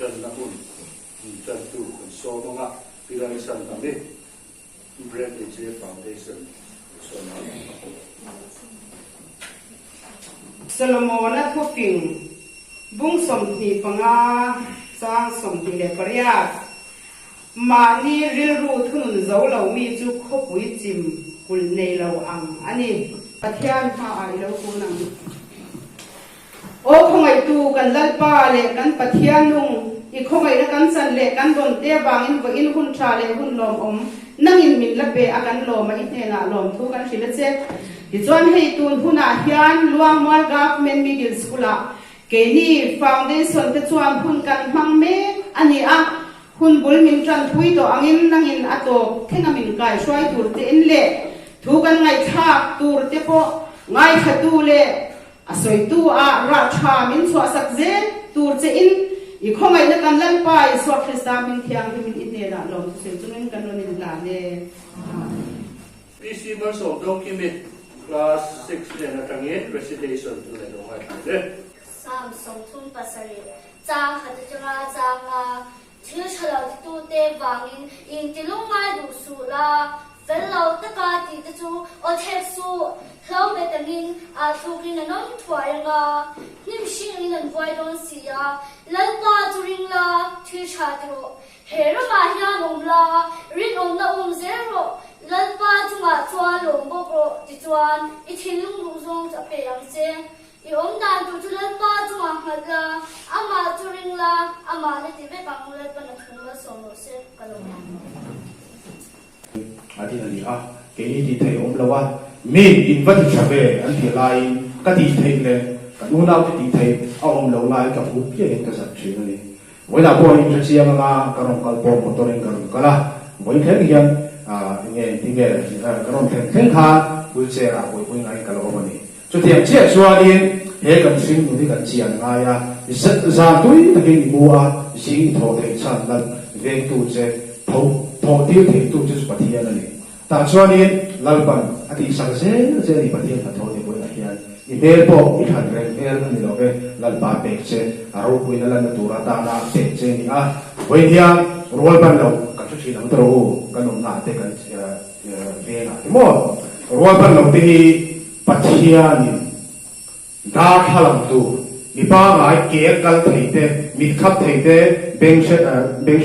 kan na un kan tu kan so mga pilarisan kami Bread Age Foundation so na Solomon at Hooking bung som ni panga sang som ni le korea ma ni ril ru thun zo lo mi chu khopui chim kul nei lo ang ani pathian ha ai lo ku nang o khongai tu kan lal pa le kan pathian nung i khongai na kan san le kan don te bangin ba in hun tha le hun lom om nangin min la be akan lom ma i na lom thu kan rile che di chuan hei tun huna hian luang mal government middle school a Keni foundation te chuan hun kan mang me ani a hun bul min tran thui to angin nangin ato thenga min kai swai tur te in le thu kan ngai thak tur te po ngai khatu le asoi tu a ra tha min so sak je tur che in i khongai na kan lan pai so krista min thiang min in ne ra lom se chunin kan ron in la ne PC verso document class 6 le na tangin recitation tu le no hai Sam song thun pasari chang hatu changa changa thil chalo tu te wangin in tilung mai du su la fello taka ti te chu o the su hlo be tangin a thu kin anom thwai nga nim sing in an voi don si ya lan pa churing la thil cha tro hero ma hya nom la rin om na zero lan pa chunga chwa lom bo pro ti chuan I thilung lu zong cha pe yang che I om dan tu chulan pa chunga hla ama churing la ama le ti be bang le pa na thung la so no se kalom adi ali a ke ni ti thei om lawa me in va ti chabe an ti lai ka ti thei le ka nu na ti thei a om lo lai ka pu pye ka sa chi ni wai la bo in chi yang nga ka ron kal bo mo to ren ka ron kala wai the hian nge ti nge ka ron theng kha pu che ra wai ngai ka lo ni cho tiệm chia xóa đi hệ cần sinh của cái cần chiang ngay à rất ra túi tất cái mua à sinh thổ thể sản lần về tu chế thổ tiêu thể tu chế bát thiên này ta xóa đi lần bằng à thì sáng sớm chế đi bát thiên là thổ thể bồi lại hiện email bộ ít hẳn rồi email này là cái lần ba bẹt chế à rồi cuối lần tu ra ta na bẹt chế này à bây giờ rồi ban đầu các chú chị nắm trâu các nông ngã thế cái về là cái mỏ rồi ban đầu thì Pathian da khalam tu mi pa ngai ke kal thei te mi khap thei te beng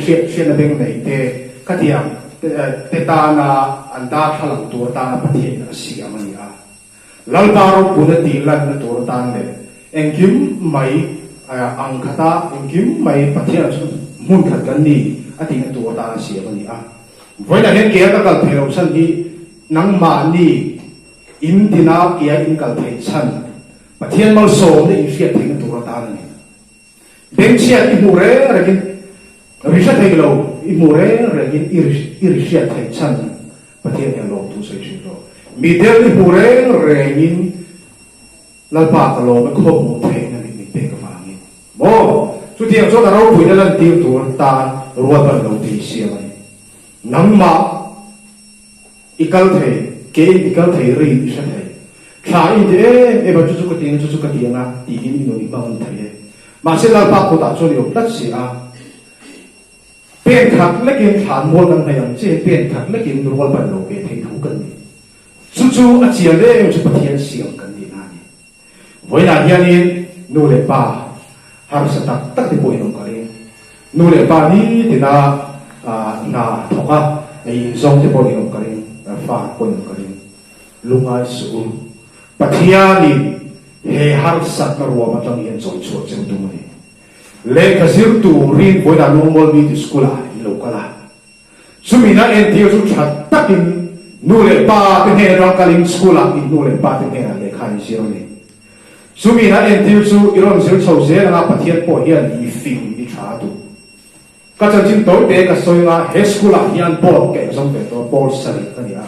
she na beng nei te katiam te ta na an da khalam tu ta na pathian si amani a lal baro punati lan na tur tan le engkim mai ang khata engkim mai pathian mun khat kan ni ati na tur ta si amani a voina hen ke ka kal thei option hi nang ma ni in dina kia in kal thei chan pathian mal so ne in fiat thei tu ra ta ni beng sia I mu re regin risha thei lo I mu re regin irisha thei chan pathian ya lo tu sai shi lo mi del I mu re regin la pa ka lo me kho mu thei na ni pe ka ma ni mo chu tiang so da ro pui na lan ti tu ta ruwa ban lo ti sia mai nang ma ikal thei ke ikal thei ri sha thei tha in de e ba chu ka ting na ti hin no I bang thei ma se la pa ko ta chu li tat si a pen khak le kin than mo nang hayam che pen khak le kin ro ban lo ke thei thu kan ni chu a chia le chu pathian siam kan ni na ni voi na hian in nu le pa har sa tak ti poi no ka le nu le pa ni ti na na thoka ei zong te poi no ka le fa poi no ka le lungai su pathiani he har sat na ruwa matang yen choi chho chen tu mani le kasir tu rin boy da normal mi ti school a lo kala sumina en ti su chat takin nu le pa te he ra kaling school a nu le pa te he le khai siro ni sumina en ti su iron sil chho se na pathian po hian I fing I tha tu ka chan chin to te ka soi nga he school a hian bot ke som te to bol sari ka ni a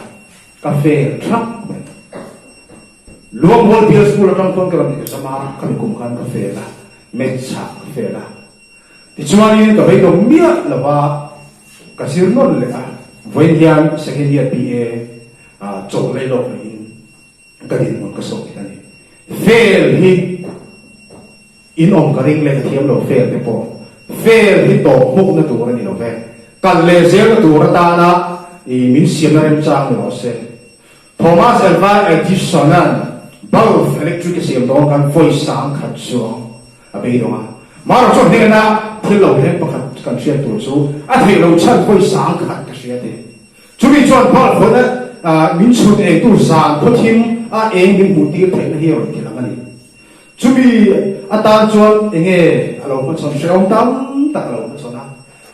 ka fe thak luang hol dia school atang kon kalam ni sama kami kumkan ka fe la mecha ka fe la ti chuani ka bai do mia lawa ka sir non le a voin hian second year PA cho le lo ni ka din mon ka so ka ni fail hi in om ka ring le ka thiam lo fail te po fail hit to muk na tur ni lo ve kan le zel na tur ta na I min siam na rem chang no se Thomas Alva Edison both electric siam do kan foi sang khat chuang a be do ma ro chon de na thil lo he pakhat kan sia tur chu a thei lo chan foi sang khat ka sia de chu mi chon pa ho na min chu de tu sang ko thim a eng min mu ti thei na hi ro ki la mani chu mi atan chon enge alo ko chon shong tam tak lo ko chona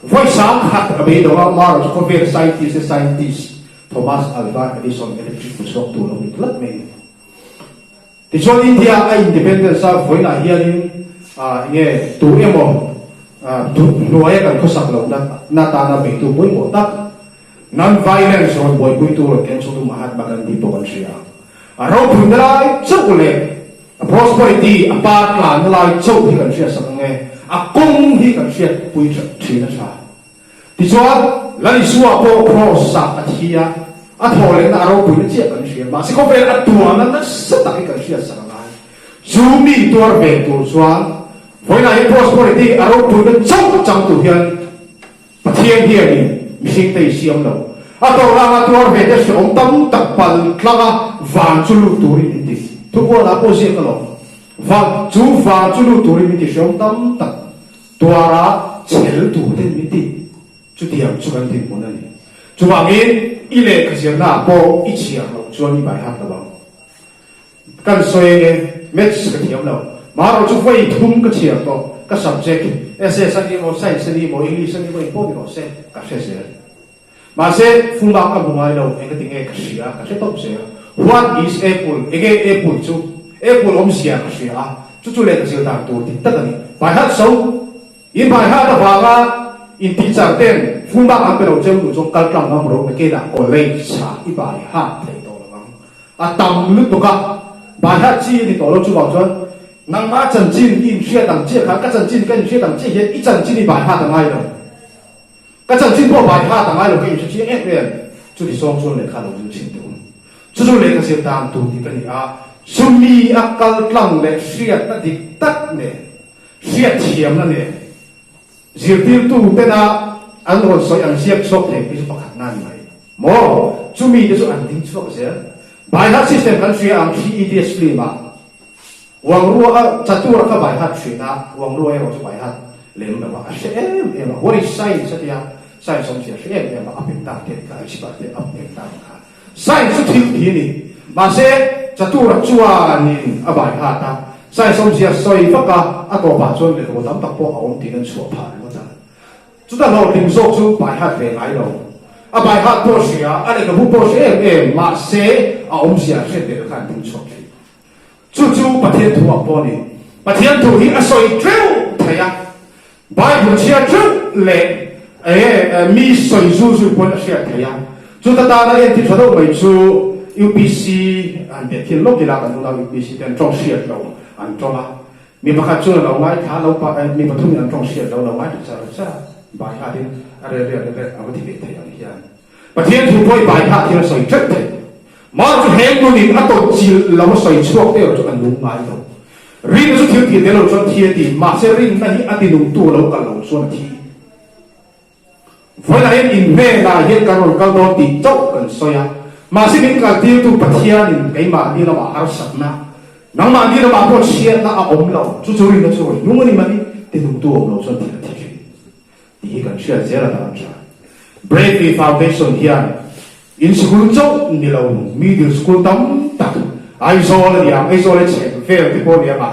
voi sang khat a be do ma ro ko ve scientist Thomas Alva Edison electric shock tu lo lat me ti chon India a independence sa voi na hianin nge tu emo tu noya kan ko sak lo na ta na be tu boi mo tak non violence on boy boi tu lo ken so tu Mahatma Gandhi to kan sia aro phundrai chu le prosperity apart la lai chu hi kan sia sang nge a kong hi kan sia pui thi na sa ti chon lani suwa po cross sa athia a thole na aro pui na che kan sia ma si ko ve a tua na sa ta kan sia sang lai zumi tor ve tu chuan voi na hi prosperity aro pui na chang tu hian pathian hian ni mihing tei siam lo a to ra ma tor ve te som tam tak pal tlaga van chu lu turi ti tu ko la po se ka lo van chu lu turi mi ti som tam tak tuara chel tu den mi ti chu tiam chu kan tin mo na ni chu ba min ile ka sia na po I chia lo chu ni bai ha ta ba kan soi ne match ka tiam lo ma ro chu foi thum ka chia to ka subject ss ni mo science ni mo english ni mo po ni mo se ka se ma se fu ba ka bu ngai lo e ka ting e ka sia ka se top se what is apple ege apple chu apple om sia ka sia chu le ka sia ta tu ti ta ni bai ha so in bai ha da ba ga in ti chang ten fu ba ka pe lo jem lu jong kal tang ma ro ke da o le sa I bai ha thei to la bang a tam lu to ka bai ha chi ni to lo chu ba chuan nang ma chan chin in sia dang che kha ka chan chin kan sia dang che he I chan chin ni bai ha da ngai lo ka chan chin po bai ha da ngai lo ke chi e ren chu di song chuan le kha lo ju chin tu chu le ka sia dang tu ti ka ni a sumi akal tlang le sia ta dik tak ne sia thiam na ne zirtil tu te na an ron soi an siap sok the ki pakhat na ni mai mo chumi de so an ding chok se bai ha system kan sia ang PEDS fli ma wang ruwa chatur ka bai ha thri na wang ruwa ro bai ha lem na ba se em what is science satia science som sia em apin ta ke ka chi ba te apin ta ka science thil thi ni ma se chatur chuan ni abai ha ta science som sia soi fa ka a to ba chon le ko tam tak po aum ti nan chu pha chu ta lo lim sok chu bai hat ve ngai lo a bai hat po sia a le ka bu po sia ma se a om sia se de kan tin chok chu pathian thu a po ni pathian thu hi a soi treu thaya bai bu sia treu le mi soi zu po na sia thaya chu ta na en ti thado mai chu UPC an be thil lo ki la kan lo UPC ten chong sia lo an chong a mi pakhat chu lo ngai tha lo pa mi pathum an chong sia lo ngai sa bai ha din are a ti be thai an hian pathian thu poi bai ha thil soi chat the ma chu heng nu ni a to chil lo soi chuak te chu an lu ngai lo rin chu thil ti de lo chu thi ti ma se rin na hi ati nu tu lo ka lo chu thi voi la in me na he ka ro ka do ti chok kan soya ma se min ka ti tu pathian in kai ma ni lo ma har sak na nang ma ni lo ma po sia na a om lo chu rin na chu nu ni ma ni ti nu tu om lo chu thi hi kan sia zera da cha Bravely Foundation hian in school chau ni lo middle school tam tak ai zo le che fair people ya ma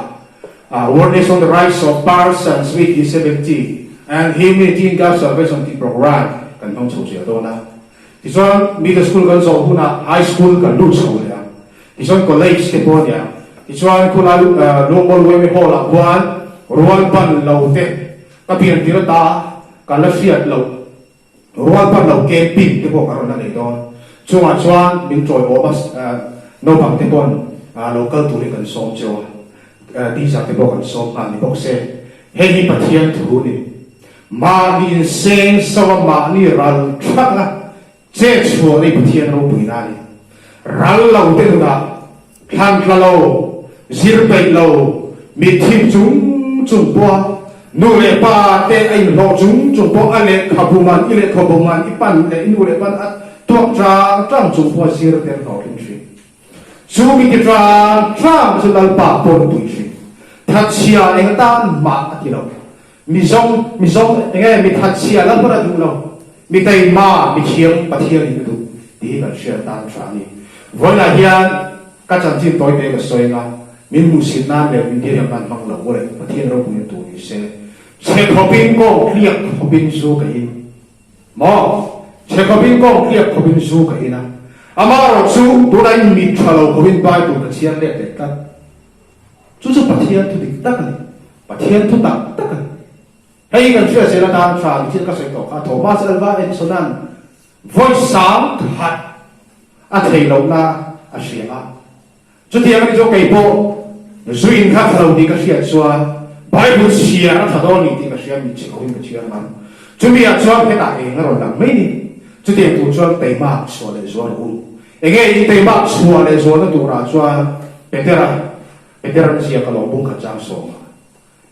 awareness on the rights of persons with disability and humanity in God's salvation program kan thong chu sia do na ti son middle school kan zo huna high school kan lu chau ya ti son college te po ya ti son kula normal way me hola kwan ruan pan lo te ka pian ti ta kala fiat lo ruan pan lo ke pin te po karona nei don chunga chuan min troi o bas no bang te pon local tu kan som cho ti sa te po kan som ni bok se he ni pathian thu ni ma ni sen sawa ma ni ral thak che chuo ni pathian ro pui na ni ral lo te na khan kla lo zir pe lo mi thim chung chung po nu le pa te ai lo chung chung po ale khabuman ile khabuman ipan le inu le pan at tok tra tram chung po sir te lo kin shi su mi ti tra tram su dal pa po tu shi that chia eng tan ma ti lo mi zong nge mi that chia la pa du lo mi tai ma mi chiang pa thiang ni tu ti ba shia tan tra ni voi la hian ka cham chi toi te ka soi nga min mu sin na le min ti ban mang lo le pa thiang ro ku ni tu ni se che khobin ko kliak khobin su ka in mo che khobin ko kliak khobin su ka ina amaro su tu dai mi thalo khobin bai tu ka chian le te ka chu pathian tu dik tak ni pathian tu tak tak ni hei kan chue se la dan tra chi ka se to ka thomas alva edison voice sound hat a thei lo na a shia chu tiang ni jo kai po zuin kha thalo di ka shia chua Bible shia na thado ni ti ka shia mi chi khoi ka chia man chu mi a chua ke ta e ngaro lang mai ni chu tiang tu chuan tei ma so le zo u enge i tei ma so le zo na tu ra chua Peteran siya kalau bung kacang soma.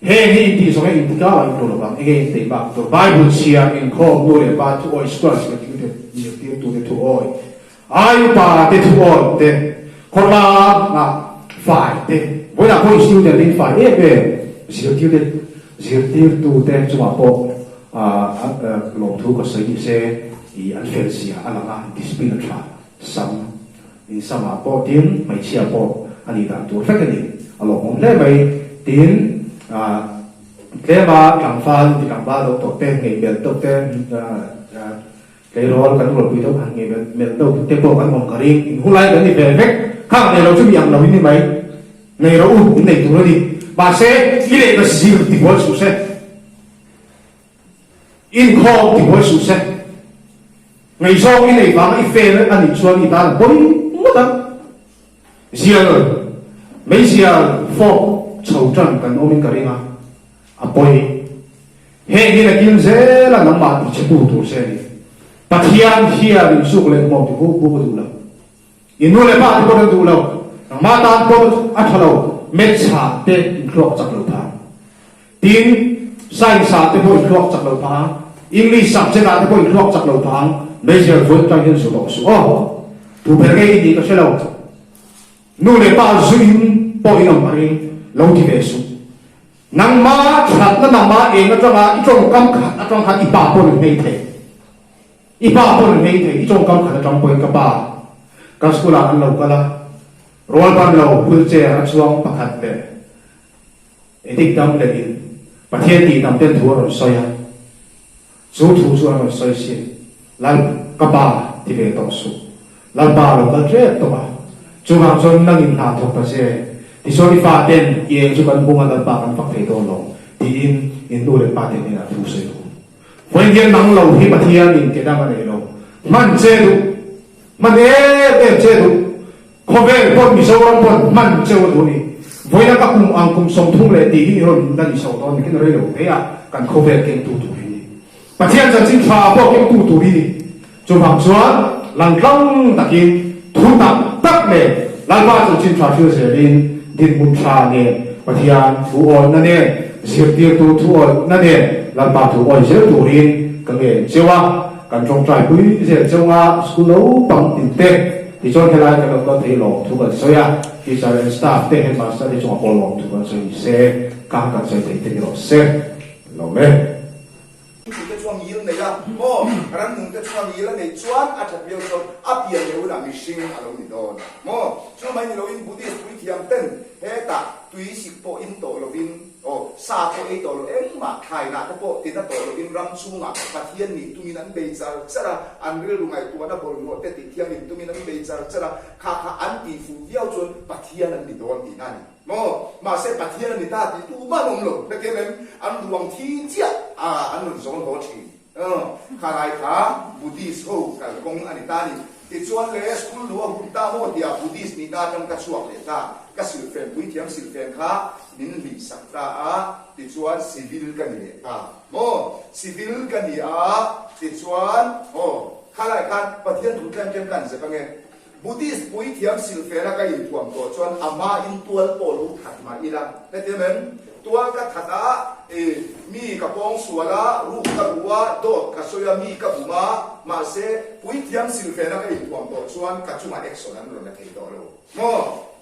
He ti so he ti ka wa to ba enge tei ma to Bible siya in ko no le ba tu oi stras ka ti ti tu tu oi. Ai pa te tu oi te korma na fai te. Voi na ko siu de lin fai e be siu tu te chuma po lo tu ko sai se I an fel sia ala ma discipline tra sam in sama po tin mai chia po ani da tu fa ni alo om le mai tin le ba kang fa di kang ba do to te ngai bel to te cái rol kan ro pi do han ngai bel to te po kan mong kari in hulai kan ni ve vek khang ne lo chu yang lo ni mai nei ro u nei tu ro di ba se ile ka si ti bo su se in kho ti bo su se ngày sau cái này vào cái phê nó ăn thịt xuân thì ta là bối mất đó riêng rồi mấy riêng phô sầu trần cần ôm mình cả đi mà bối hệ như là kim dễ là nắm mặt thì chỉ đủ xe đi ta thiên mình suốt lên một thì vô đủ lâu in nuôi lại ba thì vô đủ lâu mà ta vô ăn thà lâu mệt xả tê clock chặt lâu phá tin sai xả tê vô clock chặt lâu phá English subject là tê vô clock chặt lâu phá bây giờ vốn trong nhân số số tu phải cái gì có sẽ lâu nu le ba zuin po in mà đi lâu thì về số nang ma chặt nó nang ma em nó trong ít trong cam khát nó trong khát ít ba po được mấy thế ít trong cam khát nó trong po cái ba cái school là ăn lâu cái là rồi ban lâu wheelchair nó xuống bắt khát về edik đam lên in bắt thiên thì đam tên thua rồi soi à số thua rồi soi xí lan kapa ti ve to su lan ba lo ka tre to ba chu ma chon nang in na thok ta se ti so ni fa ten ye chu kan bunga lan ba kan fak thei to lo ti in du le pa ten ni na thu se lo wen gen nang lo hi pathian in ke da ma ne lo man che du man e che du ko ve pon mi so ram pon man che du ni voi na ka kum ang kum som thung le ti ni ron dan so to ni kin re lo he ya kan ko ve ken tu pathian chân chính phá bỏ cái tu tu đi chúng hàng xuân lăng lăng đặc in thu tạm tắc nè lăng ba chân chính phá chưa sẽ lên điện môn phá nè pathian thu ổn nè nè diệt tiêu tu thu ổn nè nè lăng ba thu ổn diệt tu lên cái nghề chiêu à cần trong trại quý diệt chiêu à school nấu bằng tiền tệ thì cho cái này cái có thể lộ thu gần soi à khi sau này staff tệ hay master thì chúng họ lộ thu gần soi xe các cái soi tệ lộ xe lộ mê chuang yil nei la mo ran nung te chuang yil nei chuan a that bio so a pian leu la mi sing alo ni don mo chu mai ni lo in buddhist tui thiam ten he ta tui sik po in to lo vin o sa po e to lo em ma khai na ta po ti ta to lo in ram chunga pathian ni tu min an be char chara an ril lu ngai tu na bol no te ti thiam in tu min an be char chara kha an ti fu viao chun pathian an ni don ti na ni mo ma se pathian ni ta ti tu ma nom lo na ke nem an duang thi chia an nun zong ho chi khai lại khá Buddhist ho cái công anh ta đi thì chuan lệ school lúa hụt ta mo dia Buddhist ni ta trong các suộc lệ ta các sự phèn quý thiam sự phèn khá nín bị sắc ta thì chuan civil cái này mo civil cái này thì chuan khai lại khá bắt thiên thủ trang chân cảnh sẽ bằng nghe Buddhist pui thiam silfena ka in thuam to chuan ama in tual polo that ma ila netimen tual ka thata mi ka pong suala ru ka ruwa dot ka soya mi ka buma ma se pui thiam silfena ka in thuam to chuan ka chuma exonan ro na thei to lo mo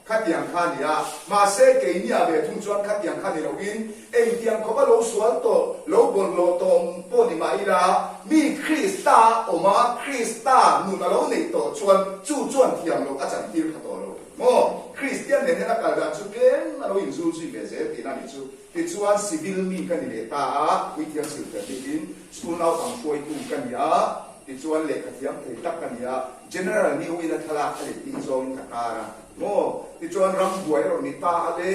khát yang khan ya ma se ke ni ave thung chuan khát yang khan ni lo in ei tiang ko ba lo sual to lo bon lo tom po ni mai ra mi krista oma krista nu na lo nei to chuan chu chuan thiam lo a chan tir kha to lo mo christian ne na ka da chu ken na lo in zu chi be se ti na ni chu ti chuan civil mi kan ni le ta a wi tiang sil ka ti in school now ang foi tu kan ya ti chuan le ka thiam thei tak kan ya general ni wi na thala ka le ti zong ka kara mo ti chuan ram buai ro ni ta ale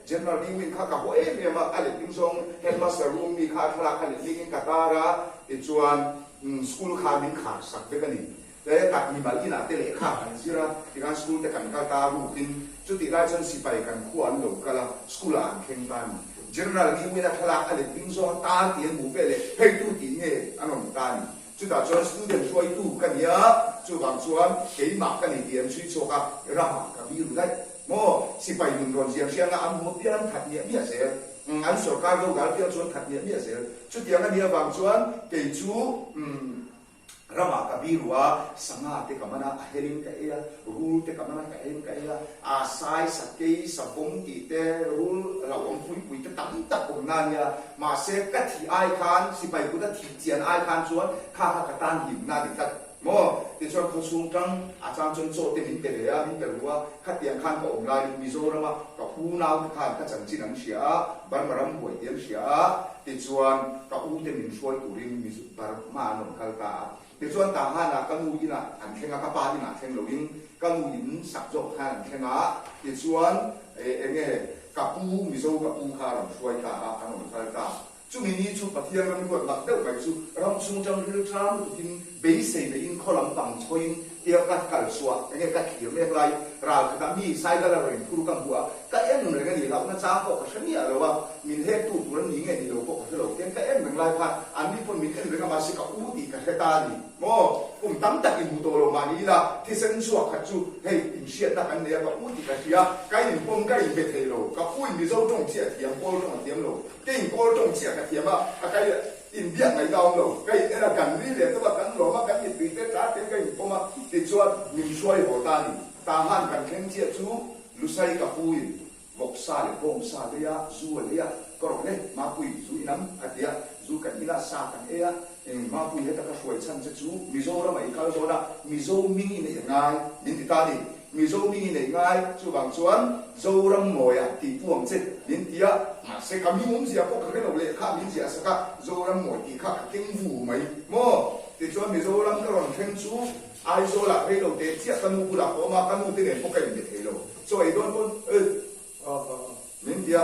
general ni win kha ka ho e me ma ale ting song headmaster room mi kha thla kha le ling ka tara ti chuan school kha min kha sak be kani le tak ni mal ina te le kha an sira ti kan school te kan ka ta ru tin chu ti lai chan si pai kan khu an lo kala school an kheng tan general ni win thla ale ting song ta ti mu be le hei tu ti nge anon ta ni chu ta chuan student foi tu kan ya chu bang chuan ke ma kan ni diam chui choka ra ka bi ru dai mo si pai nun ron siang siang am mo pian that ni mi se an sarkar lo gal pian chuan that ni mi se chu tiang ani bang chuan ke chu rama ka bi ruwa sanga te kamana heling ka ya rule te kamana ka em ka ya a sai sa ke sa bom ti te rule la om pui pui te tam ta kom na ya ma se ka thi ai khan si pai ku da thi chian ai khan chuan kha ka tan him na di kat mo ti chuan khu sung tang a chang chun cho te min te le ya min te ruwa khat yang khan ko om lai mizoram ka hu nau khan ka chang chin an sia bar maram boi tiam sia ti chuan ka u te min shoi turin mi bar ma no kal ta ti chuan ta ha na ka mu ina an khenga ka pa ina kheng lo in ka mu in sak jo khan khenga ti chuan enge ka pu mi zo ka pu kha ram shoi ka an no kal ta chu mi ni chu pathian ram ko mak deuh mai chu ram sung chang ri tram tu tin be sei le in kholam pang choin tia ka kal suwa enge ka khir me lai ra ka mi sai da la rin kuru kam bua ka en le ga ni la na cha ko ka shani a lo wa min he tu tu ran ni nge ni lo ko ka lo ten ka en me lai pha an ni pon mi en le ga ma si ka u ti ka ta ni mo kum tam tak in to lo ma ni la thi sen suwa ka chu hei in sia ta kan ne ka u ti ka sia ka in pom ka in be thei lo ka pu mi zo tong chia tiam pol tong tiam lo ke in pol tong chia ka tiam a ka in biak ngai daung lo kai era kan ri le to ba kan lo ma kan ni pi te ta te kai poma ti chuan min suai ho ta ni ta han kan khen chia chu lu sai ka pu in bok sa le bom sa le ya zu le ya ko ro le ma pu zu inam atia zu kan ila sa kan e ya ma pu he ta ka suai chan che chu mi zo ra mai ka zo da mi zo mi ni ngai min ti ta ni mi zo mi ni ngai chu bang chuan zo ram mo ya ti puang che min tia ma se ka mi mum sia ko ka lo le kha min sia sa ka zo ram mo ti kha king vu mai mo ti chuan mi zo ram ka ron khen chu ai zo la pe lo te chia ka mu la ko ma ka mu te ne ko ka ni te lo so ai don kon min tia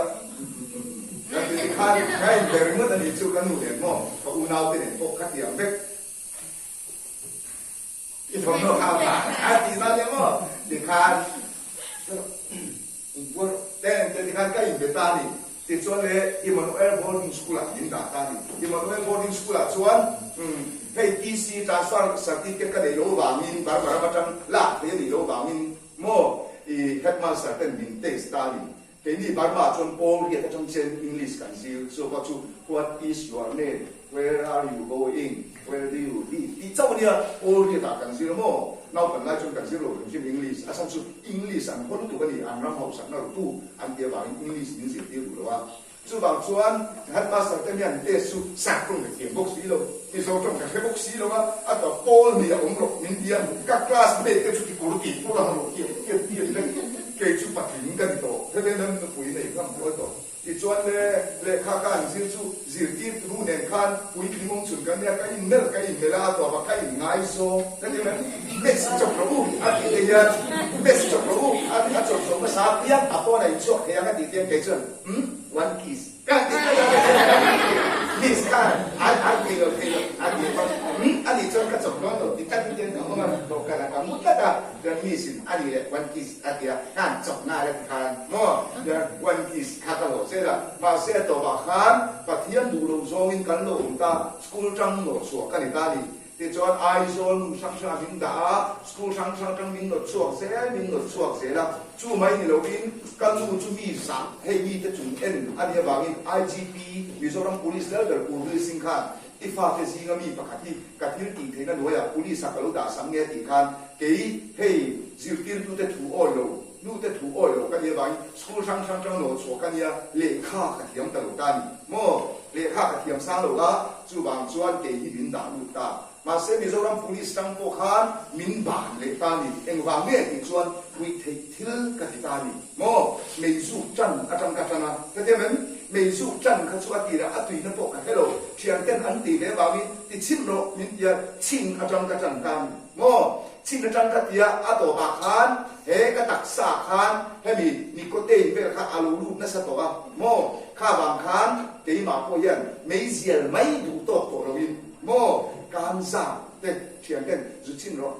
ka ti kha kai ber mo ta ni chu ka nu le mo ka u nau te ne ko ka ti am bek i thong no ha ba a ti na le mo ti kha por ten te kha ka in beta ni ti chuan le Emmanuel boarding school a in da ta ni Emmanuel boarding school a chuan hei TC transfer certificate ka le lo wa min bar bar ba tang la te ni lo wa min mo i headmaster ten min te study ke ni bar ma chuan pom ri ta chang chen English kan si so ka chu what is your name where are you going where do you live ti chau ni a all ri ta kan si mo now kan lai chuan kan si lo in English asam chu English an hon tu ka ni an ram house na tu an dia ba English ni si ti lo wa chu bang chuan headmaster ten yan te su sak kong ke box si lo ti so tong ka box si lo wa a to pol ni a om ro min dia ka class mate ke chu ti ko ti ko la ro ki ke chu pa tin kan to te le nan no pui nei kam ko to ti chuan le kha kan zir chu zir ti tu nen khan pui ki mong chun kan ya ka in nel ka in mela to ba ka in ngai so te le mes chok ro a ti ya mes chok ro a chok so ma sa tia a to nei chok ya ka ti tian ke chun one kiss ka ti kiss ka a ti lo a ti ko a ni chon ka chok no ti ka ti tian no ma to ka la ka mut la ka kan mi sin a ni le one kiss a ti kan chok na le kan mo ya one kiss ka ta lo se la ba se to ba khan pa thian du lo zong in kan lo ta school tang lo so ka ni ta ni thì cho ai zone sang sang mình đã school sang sang mình nốt chuộc sẽ là chú mấy người lâu in các chú mi sáng hay mi tới chúng en anh em bảo in IGP Mizoram Police đó là police sinh khan ifa cái gì ngami pakati kathir ti thế là nuôi à police sao kalau đã sang nghe ti khan cái hey diệu tiên tu tới thủ oi lâu nu tới thủ oi lâu cái gì vậy school sang nốt chuộc cái gì lệ kha cái thiam tàu tan mo lệ kha cái thiam sang lâu đó chú bằng chuan cái gì biến đạo lu ta mà sẽ Mizoram Police sang po khan min bản lệ ta ni anh vàng nghe thì chuan quy thấy thiếu cái gì ta ni mo mình giúp chân ở trong cái chân à cái gì mình giúp chân cái chỗ gì là tùy nó bộ cái hello chuyện tên anh tỷ để bảo mình thì xin rồi mình giờ xin ở trong cái chân tam mo xin ở trong cái gì à tổ bạc khan hệ cái đặc sản khan hay mình nicotine về cái alu nó sẽ tổ à mo khá vàng khan cái mà cô yên mấy giờ mấy đủ tổ rồi mo can giảm đây chuyện tên giúp xin rồi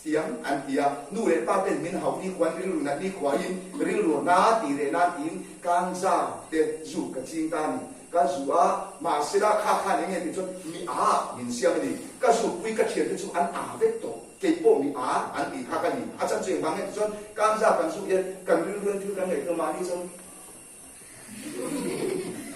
tiếng anh tia nu lệ ba tên mình học đi quan riêng luôn đi khoa in riêng luôn na tì lệ na tiếng can giảm để dù cái chính ta này cái dù mà sẽ là khá những người thì cho mi mình xem đi cái dù quy cái chuyện thì cho anh vết tổ cái bộ mi anh thì khá cái gì chẳng chuyện bằng cái cho can giảm can dù yên can riêng luôn thứ cái này cơ mà đi xong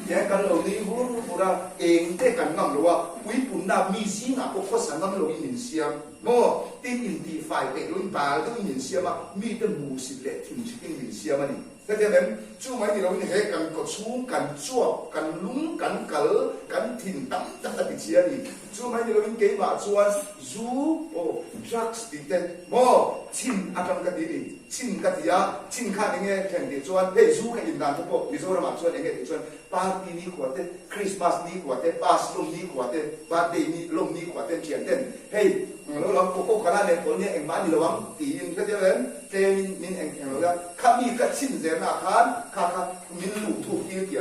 ya kalau ni huru pura ente kan ngam lo wi punna mi si na ko khosa ngam lo in siam mo tin identify pe lo ba lo in siam ma mi te mu si le tin chi in siam ani ta te mem chu mai ni lo ni he kan ko chu kan chuo kan lung kan kal kan thin tam ta ta chi ani chu mai ni lo in ke ma chuan zu o drugs ti te mo chin atang ka ti ni chin ka ti ya chin kha ni nge theng ti chuan he zu ka in dan ko mi zo ra ma chuan nge ti chuan party ni kuate Christmas ni kuate pas lom ni kuate birthday ni lom ni kuate chian ten hey lo lo ko kala ne ko ni eng ma ni lawang ti in ka den te min eng lo ga kha mi ka chin ze na khan kha min lu thu ti ti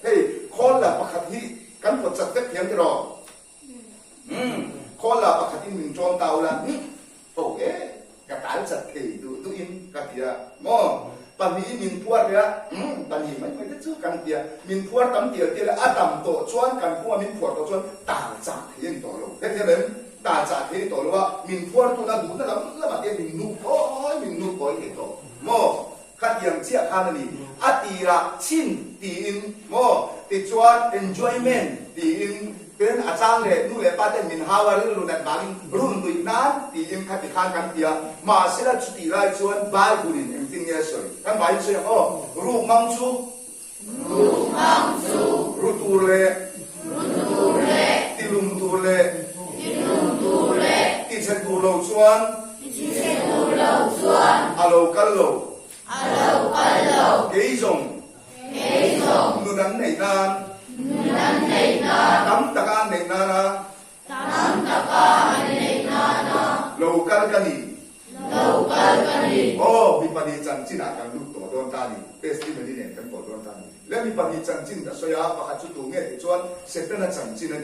hey khol la pakhat hi kan ko chat te thiam ti ro khol la pakhat in min chom tau la okay ka tal chat thei du in ka tia mo pani min puat ya pani mai mai chu kan tia min puat tam tia tia la adam to chuan kan puat min puat to chuan ta cha thien to lo thế thế ta cha thien to lo wa min puat tu na du na la ma tia min nu poi ke to mo khat yang chia khan ni atira chin ti in mo ti chuan enjoyment ti inเป็นอาจารย์เลยนู่นเลยป้าแต่มินฮาวาริลุนัดบางรุ่นดุยนั้นที่ยังขัดขันกันเดียมาเสียจุดที่ไรชวนบายบุรินเอ็มติงเยสอยกันบายเสียโอ้รูมังซูรูตูเล่ติลุมตูเล่ติเชนตูโลชวนอาโลกัลโลเกยจงนู่นนั้นไหนนานtam takan nei nana local kani oh mi pani chanchin akan lu to don tani testimony ne kan to don tani le mi pani chanchin da soya pakhat chu tu nge chuan setana chanchin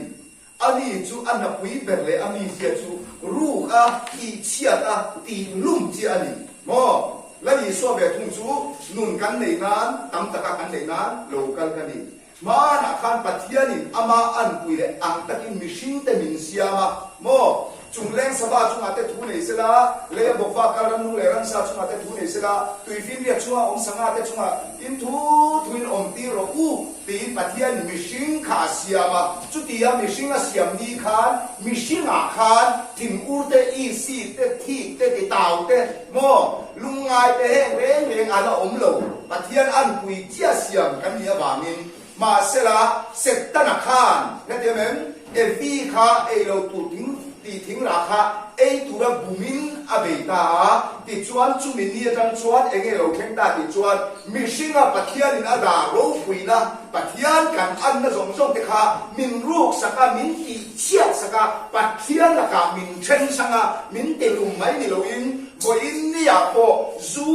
ani chu anna pui berle ami sia chu ru a ti chia a ti lum chi ani mo la ni so be thung chu nun kan nei nan tam taka kan nei nan local kani mana khan pathiani ama an puile ang takin mishing te min siama mo chungleng saba chung ate thu nei sela le bokwa karan nu le ran sa chung ate thu nei sela tuifin ria chunga om sanga ate chunga in thuin om ti ro u ti pathian mishing kha siama chutia mishing a siam ni khan mishing a khan thim urte i si te thi te ti tau te mo lungai te heng reng ala om lo pathian an pui chia siam kan ni awangin mà sẽ là sẽ tân khan cái gì mà vi kha lo tu thính là kha tu là bumin abeta thì chuan chu min ni trang chuan lo khen ta thì chuan mi singa pathian in ada ro puina pathian kan an na zong zong te kha min ruk saka min ti chia saka pathian la ka min chen sanga min te lu mai ni lo in bo in ni ya po zu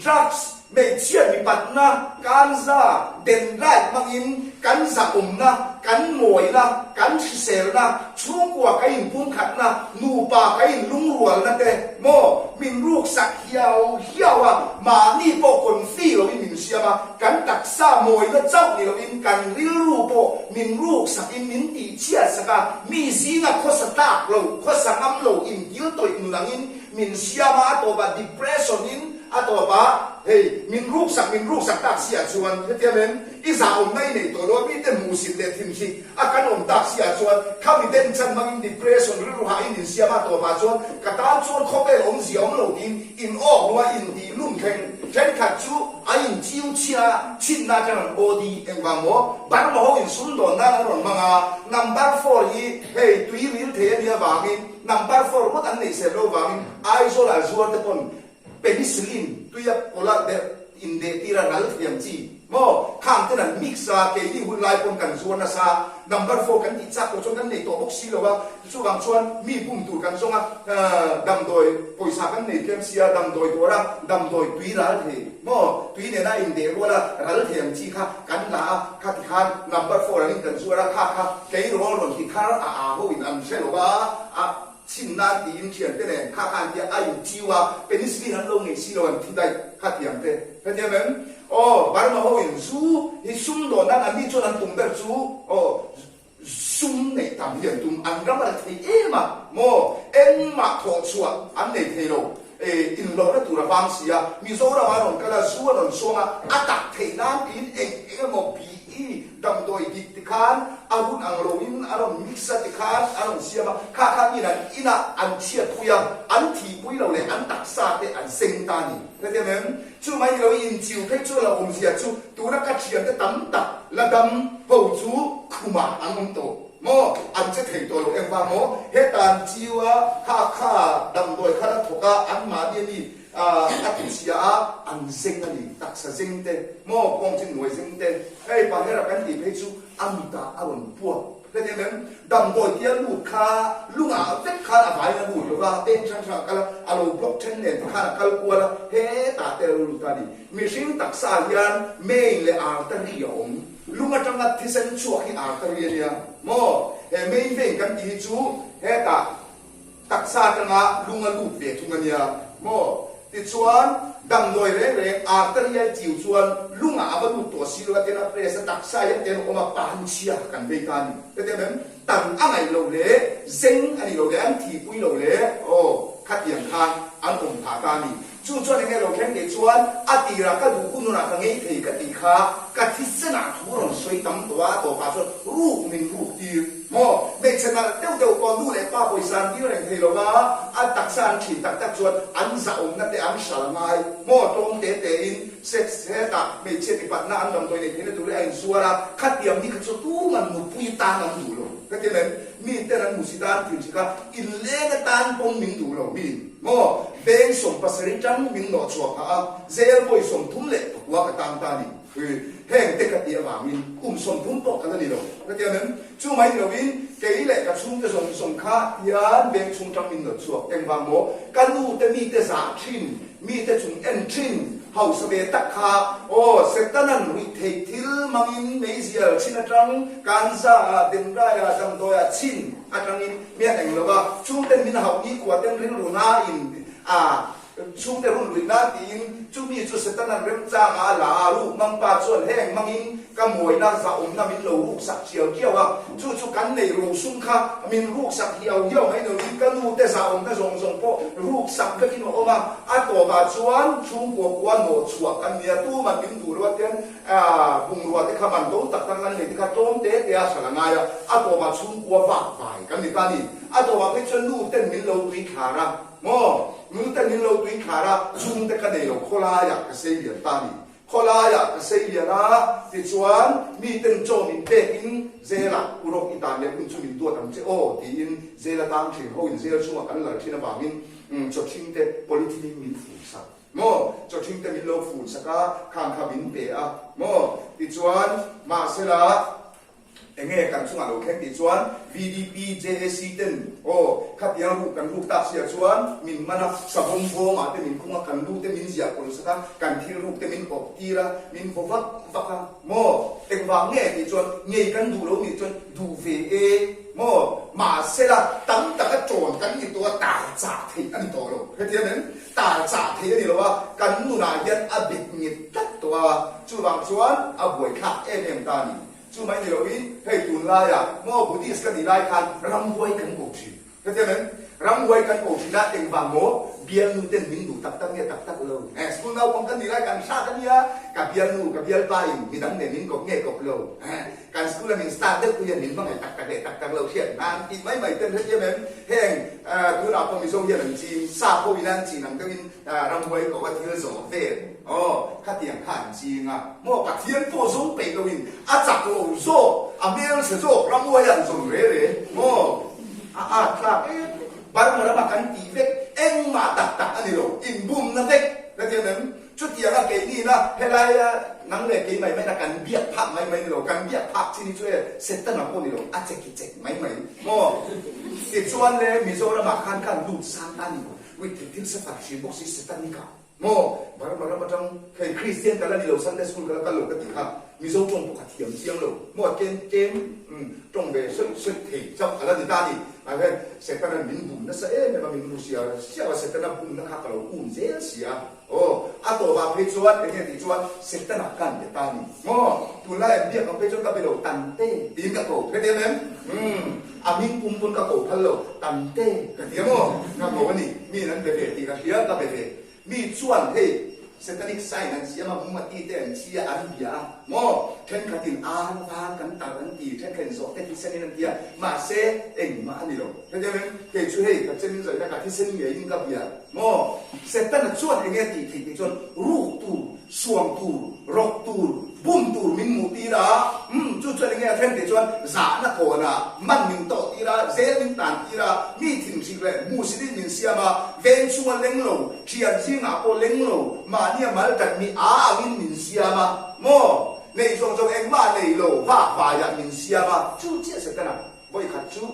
drugs mày chuyện bị bắt na can ra đền lại mang in cắn giả na cắn mồi na cắn sel na chung qua cái in buông khát na nụ pa cái in lung ruột na thế mò mình ruột sặc hiao hiao à mà ni bộ còn phi rồi mình xia mà cắn đặc sa mồi nó chóc thì rồi mình cắn riu ru bộ mình ruột sặc in mình tỉ chia sặc à mi gì na khó sặc tạc lâu khó sặc ngâm lâu in yếu tội in lăng in mình xia mà tổ ba depression in tổ ba hey mình ruột sặc tạc xia chuan thế thì mình ít dạo này này tổ đó biết đến mù xịt để tìm gì căn ông tạc xia chuan không bị đến chân mang depression riu ha in xia mà tổ ba chuan cả ta chuan khó bé ông gì ông lâu in ốc loa in đi lung khen khen khát chú in chiêu chia chín na chẳng body em vào mỏ bán mỏ in súng đòn na rồi mà number 4 hi hey tùy riu thế đi vào in number 4 mất anh này sẽ lâu vào in ai số là zuar thế còn penicillin tùy là để in để tira nal fiam chi mo kham te nan mixa ke ni hun lai pon kan zuan na sa number 4 kan ti chak ko chon kan nei to box si lo wa chu wang chuan mi bum tu kan songa dam doi poisa kan nei kem sia dam doi to ra dam doi tui ra the mo tui ne na in de ro la ral thiam chi kha kan la kha ti khan number 4 rin kan zuara kha ke ro ron ti kha a ho in am se lo wa a xin na ti in thian te ne kha khan ti a yu chi wa penicillin han lo nei si lo an thi dai kha tiam te thế thì mình bảo mà hồi chú thì sum đồ năng anh đi cho anh tung được chú sum này tạm hiện tung anh rất là thấy em mà mò em mà thọ chùa anh này thấy đâu in lo đó tụi là vang xì à mi số là mà cái là số là số à đặt thấy nam in em một bị đầm đôi đi khan anh ăn rồi in anh mix đi khan anh xia mà khan như là in anh chia thuê anh thì bây giờ này anh đặt xa để anh sinh ta nhỉ thế thì mình chú mấy người in chiều phép chú là ông xia chú tụi nó cắt chia cái tấm tập là đâm hậu chú kuma anh không tổ mò anh sẽ thấy tôi em vào mò hết tàn chiều á kha đầm đôi kha là thuộc anh mà đi anh xia anh sinh anh đặt sa sinh thế mò con trên nuôi sinh thế hey bạn nghe là cái gì phép chú anh ta anh buồn thế thì mình đầm đôi kia lụt kha lúc nào tất kha là phải là lụt rồi tên sang sang cái là alo blockchain này kha là cái qua là hết ta đều lụt ta đi mình sinh đặc sa hiền mình là artery ông lúc mà trong cái sinh chuột cái artery này mò mình về cái gì chú hết ta đặc sa trong cái lúc mà lụt về chúng cái này mò thì chuan đầm đôi rễ artery chiều chuan lúc nào vẫn lụt tổ xí rồi cái nó phải đặc sa hiện tiền ông mà pan chia cần về cái này thế thì mình tầm anh này lâu lẽ sinh anh lâu lẽ anh thì quý lâu lẽ khát điểm khan anh cùng thả ta đi chú cho nên cái lâu khen để chuan à tì ra cái đủ cũng là cái nghe thì cái tì khá cái thịt sẽ là thú rồi xoay tắm toa tổ phá cho rú mình rú tì mò bây giờ là tiêu còn đủ để ba buổi sáng đi này thì lâu mà anh đặc sản chỉ đặc chuan anh dạo nó để anh sợ ngay mò trong tế in sẽ ta bây giờ thì bạn anh làm tôi này thế là tụi anh xua ra khát điểm đi cái số tu mà một bụi ta làm đủ rồi cái thế này mi tên anh muốn tan thì chỉ có in lẽ cái tan bông mình đủ rồi mi mò bên sông pasari trắng mình nọ chuột à dễ bồi sông thúng lệ qua cái tan ta đi hẹn tết cái địa vào mình sông thúng bọc cái gì đâu cái thế này chú mấy người mình cái lệ cái sông cái sông khác ya bên sông trắng mình nọ chuột em vào mò cái lu tên mi tên giả chin mi tên chúng en chin hậu sẽ về tắc kha sẽ ta năn hủy thề thiếu mang in mấy gì ở trên trăng can ra đêm ra đầm đôi chin trăng in miền anh là chúng tên mình học đi qua tên riêng luôn na in chúng ta luôn luyện na tin chúng mi chú sẽ ta năn rem cha ngã là lu mang ba chuan heng mang in cái mồi na dạo na mình lâu rục sạc chiều chiều chú cắn này rục sung kha mình rục sạc hiu hiu mấy người cái lu te dạo cái rong po rục sạc cái kia mà tổ bà chuan chung của quan một chuột anh nia tu mà mình đủ rồi tên vùng ruột thì khăm đấu tập tăng anh này thì khăm tôm té thì sao là ngay tổ bà chung của vạc vải cái này ta đi tổ bà cái chân lu tên mình lâu tùy khả ra mò mình tên mình lâu tùy khả ra chung cái này là khola ya cái xây liền ta đi khola ya cái xây liền á thì chuan mi tên cho mình bé in dễ là urok itan để mình cho mình tua tầm chứ thì in dễ là tăng trình hậu in dễ là chung cái là khi nó bảo mình cho chính thế politically mình phụ sắc mò cho chính thế mình lâu phụ sắc á khang khang mình bé mò thì chuan mà sẽ là anh nghe cần chung alo khen thì chuan VDP JAC tên khát tiếng ru cần ru ta xia chuan mình mà nó sập bông vô mà tên mình không cần ru tên mình giặc còn sao cần thi ru tên mình học ti ra mình vô vắt vắt mò anh vàng nghe thì chuan nghe cần đủ đâu thì chuan đủ về mà sẽ là tấm tất cả tròn cần gìตัวตาจ่าthì anhตัวrồi cái tiếng nàyตาจ่าthì anh rồiว่าcần nu nào dân à bị nhiệt tấtตัวchú vàng chuan à buổi khác em ta nhỉ chú mấy người nói hay tuần lai à mua bút đi cái gì lai khan răm quay cắn cổ chì cái thế này răm quay cắn cổ chì đã tiền vàng mố biên nu tên mình đủ tập nghe tập lâu school nào cũng cái gì lai cắn sát cái nhá cả biên nu cả biên bay mình đắng để mình cọc nghe cọc lâu cả school là mình start được bây giờ mình phải tập lâu thiệt thì mấy tên thế chứ mình hẹn cứ nào không mình dùng hiện mình chỉ sa cô mình chỉ nằm cái mình răm quay có cái thứ rõ về khát tiếng hàn chi ngà mua cả thiên phổ giống bể đâu mình chặt lỗ rô miếng sử dụng răm quay ăn dùng đấy mua là bạn mà nó cắn tỉ vết em mà đặt anh đi rồi in boom nó vết cái tiếng đấy chút tiếng là cái gì đó hay là nắng này cái mày là cần biết pháp mày rồi cần biết pháp chi đi chơi sẽ tân là con đi rồi chết mày mua thì chuan này mình rồi mà khăn lụt sang tan đi vì thì sẽ phát triển bốc sĩ sẽ tan đi cả mua mà trong cái Christian cái là đi rồi Sunday school cái là cái lục cái gì ha mình rồi trong một cái thiểm chiang rồi mua trên trong về sự thể trong cái là gì ta đi à cái sẽ cái là mình bùn nó sẽ mà mình bùn xia sẽ cái là bùn nó khác cái là bùn dễ xia à tổ vào phía chuan cái này thì chuan sẽ cái là cần để ta đi mua tụi lại em biết ở phía chuan cái bây giờ tàn tê tiếng cái cổ cái tiếng em mình bùn cái cổ thân lộ tàn tê cái tiếng mua cái cổ cái này mình ăn về thì cái tiếng cái về mi chuan hey satanic sign an siama mumati te an chia an bia mo then khatin an va kan tar an ti then khen zo te ti sen an tia ma se eng ma ani lo thế nên ke chu hey ka chen zai na ka ti sen nge in ka bia mo satan chuan enge ti chuan ru tu suam tu rok tu bum tu min mu ti ra chu chuan enge then ti chuan za na ko na man min to ti ra zel min tan ti ra mi thim si le mu si din min siama ven chuan leng lo chian si nga ko leng lo ma nia mal kan mi win min siama mo nei trong em ma nei lo va ya min siama chu chia se kana voi khat chu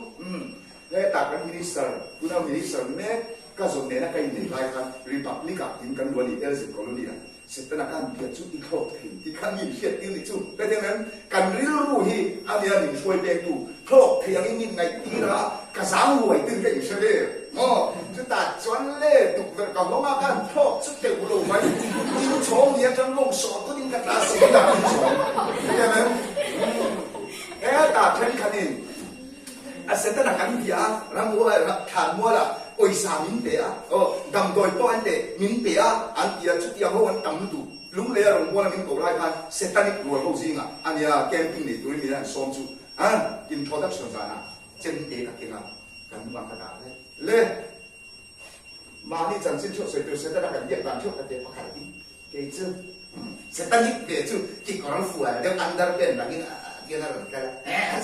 le ta kan minister kuna minister me ka zon ne na kai nei lai khan republic in kan wali elsin colony se tana kan pia chu ti kho ti kan ni hiet ti ni chu pe te men kan ril ru hi ania ni shoi pe tu kho thiang in min ngai ti ra ka sang ruai tin ke se le mo chu ta chuan le tu ka lo ma kan kho chu te lo mai in chong ye chang long so tu din ka ta se da pe te men ta then khanin sẽ tất cả các nhà làm mua là thàn mua là ôi sao miếng bể đầm đồi to anh để miếng bể anh kia chút tiền hậu anh tầm đủ lúc này là mua là miếng cổ lai pan sẽ tan đi đuổi hậu gì à anh ya camping này tụi mình là xóm chú in production ra nè chân tế các cái nào cần bằng cái nào đấy lên mà đi chẳng xin chỗ sẽ tất cả các địa bàn chỗ các địa phương khác đi cái chứ sẽ tan đi bể chứ chỉ có nó phù hợp để ăn ra bên là cái là cái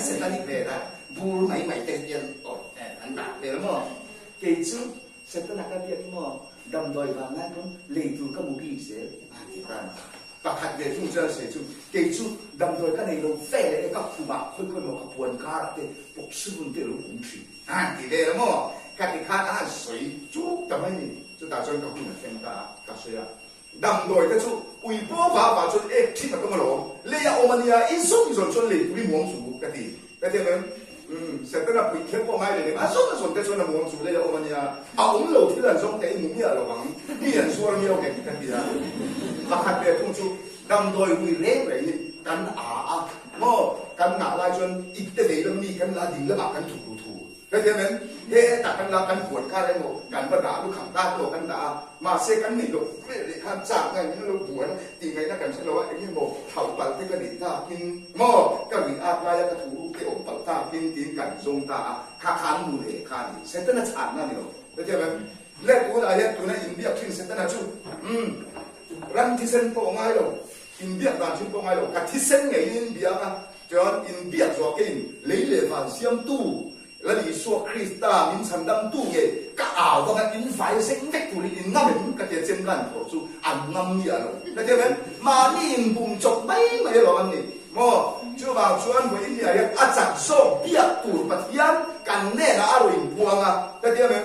sẽ tan đi bể là bùn mấy tên tiền anh đạt về lắm kể chứ sẽ tất cả các việc mà đầm đồi và ngay cũng lấy từ các mục đích sẽ thì và hạt về chúng ta sẽ chung kể chứ đầm đồi cái này nó phê để các phụ bạc khơi một các buồn cá để bốc sư vấn đề nó cũng chỉ thì đây lắm các cái khác ăn suy chút tầm ấy chúng ta cho các phụ nữ xem cả suy đầm đồi cái chú ủy bố và cho khi mà có mà lộ lấy Omania ít số rồi cho lấy tụi muốn số cái gì cái thế nên sẽ tức là bị thiếu qua mai để mà số cái số là muốn số lấy Omania ông lâu thì là giống cái mũ nhựa là bằng miệng số là nhiều cái gì đó và hạt về thông chú đầm đồi ủy lẽ vậy cắn mò cắn ngã lại cho ít cái đấy là mi cắn là gì là cắn thủ cái thế nên thế ta cắn là cắn cuốn ca đây một cắn vật đá lúc khẳng ta lúc cắn đá mà sẽ cắn nỉ lúc để tham chạm ngay những lúc cuốn thì ngay ta cắn sẽ nói cái một thảo bẩn thế cái đỉnh ta kinh mò cái đỉnh áp lại cái thủ cái ổ bẩn ta kinh tín cắn dùng ta khán mù để khán sẽ rất là chán na nhiều cái thế nên lẽ của là hiện tụi này in biết kinh sẽ rất là chú răng thì sen to ngay đâu in biết là chúng to ngay đâu cả thì sen ngày in biết cho in biết rồi cái lấy lệ phản xiêm tu là lý số Krista mình sản đâm tu nghề các ảo và các in phải sinh vết của in ngâm các cái chân gan của chú ăn ngâm nhiều rồi là thế nên mà in bùng chọc mấy rồi anh này mò chú bảo chuan với in này à chẳng sổ bia tủ mà thian cần nè là rồi buông à cái tiếng em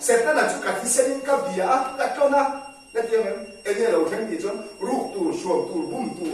sẽ tên là chú cả thi sinh cái bia cái cho na cái tiếng em cái này lâu khen thì chuan rút tủ xuống tủ bung tủ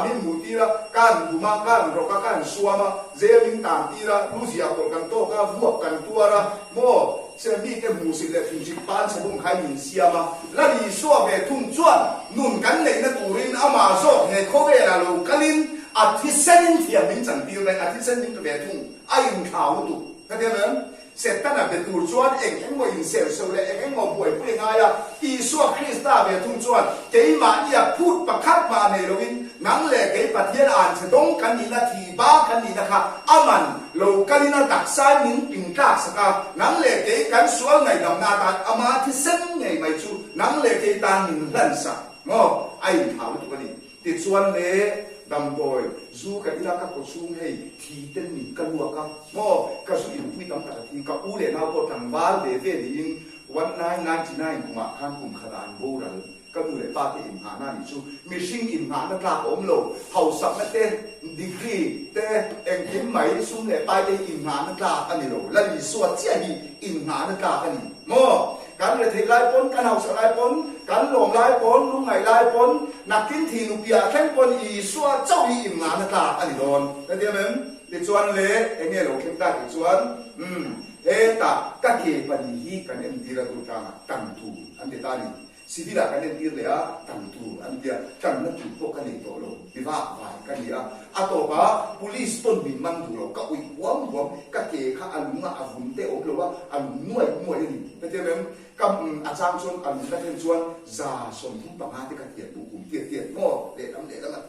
mình mù tì ra can đủ mà can rồi các can xua mà dễ mình tạm tì ra lúc gì còn cần to cái vuông cần tua ra mò sẽ đi cái mù xịt là phim chụp ban sẽ bung khai mình xia mà là đi xua về thùng chuan nụn cắn này nó tủ lên mà xô này khó về là lâu cái linh à thi sinh thì mình chẳng tiêu này à thi sinh mình về thùng ai in khảo tụ cái tiếng em sẽ ta là về tủ chuan anh ngồi in sẹo sẹo lại anh ngồi buổi buổi ngay à Isua Christa về thùng chuan cái mà ia phút bạc khát mà này rồi nắng lệ cái bát thiên an sẽ đông cái gì là thì ba cái gì là khác aman lâu cái gì là đặc sai mình bình cả sao nắng lệ cái suốt ngày đồng na ta ama thì sinh ngày mai chú nắng lệ cái ta mình lần sa ngô ai thảo tụ cái gì thì chuan lệ đầm bồi du cái là các cổ sung hay thì tên mình cần mua các ngô các số in quy tầm cả thì các u để nào có thằng vál để về thì in 1999 cũng mà khăn cũng khá là vô rồi các người lại ba cái im hàn này chú mình sinh im hàn nó ra ốm lồ hậu sập nó tên degree tên em kiếm máy xuống lại ba cái im hàn nó ra anh này rồi là vì suốt chia đi im hàn nó ra anh này mò cái người thấy lai pon cái hậu sập lai pon cái lồng lai pon lúc ngày lai pon nạp kinh thì nụ bia khen pon ý suốt châu đi im hàn nó ra anh này rồi cái tiếng em để chuan lệ em nghe lâu khen ta để chuan ta các kỳ phần hi cái em đi ra tụ trang tăng thủ anh để ta đi Sidi là cái nên tiền lẽ tầm thủ anh kia cần nó chủ có cái này tổ lộ vì vậy vài cái gì tổ cả police tôn bình mang thủ lộ các ủy quán các kế khác anh mà vùng tây ốp lộ anh nuôi gì cái thế nên cầm sang xuân anh các thiên xuân già xuân thung bằng hai cái tiền đủ tiền ngô để làm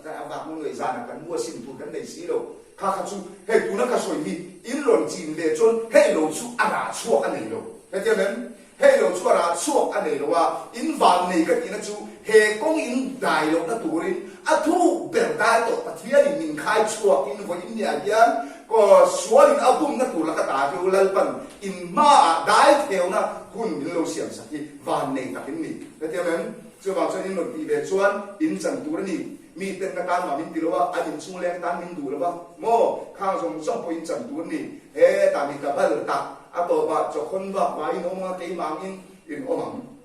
cái vàng người già là cần mua xin thủ cái này xí đâu khác su hệ tụ nó cái soi mi in lon chín để xuân hệ lộ su à xua cái này đâu cái thế nên hệ lộ chua ra chua anh này là in vàng này cái gì nó chú hệ công in đại lộ nó tụ lên thu bèn đại tổ bát thiên thì mình khai chua in với in nhà kia có số in album nó tụ là cái đại phiêu lên phần in ma đại phiêu nó hun in lâu xiêm sắc thì vàng này cả cái mình cái thế nên chưa bảo cho in một tỷ về chuan in chẳng tụ này mi tên cái tan mà mình tì là anh in sung lên tan mình tụ là mò khang trong trong point chẳng tụ này hệ ta mình cả ba lượt ta tổ bà cho con vợ vài nông cái mang in ôm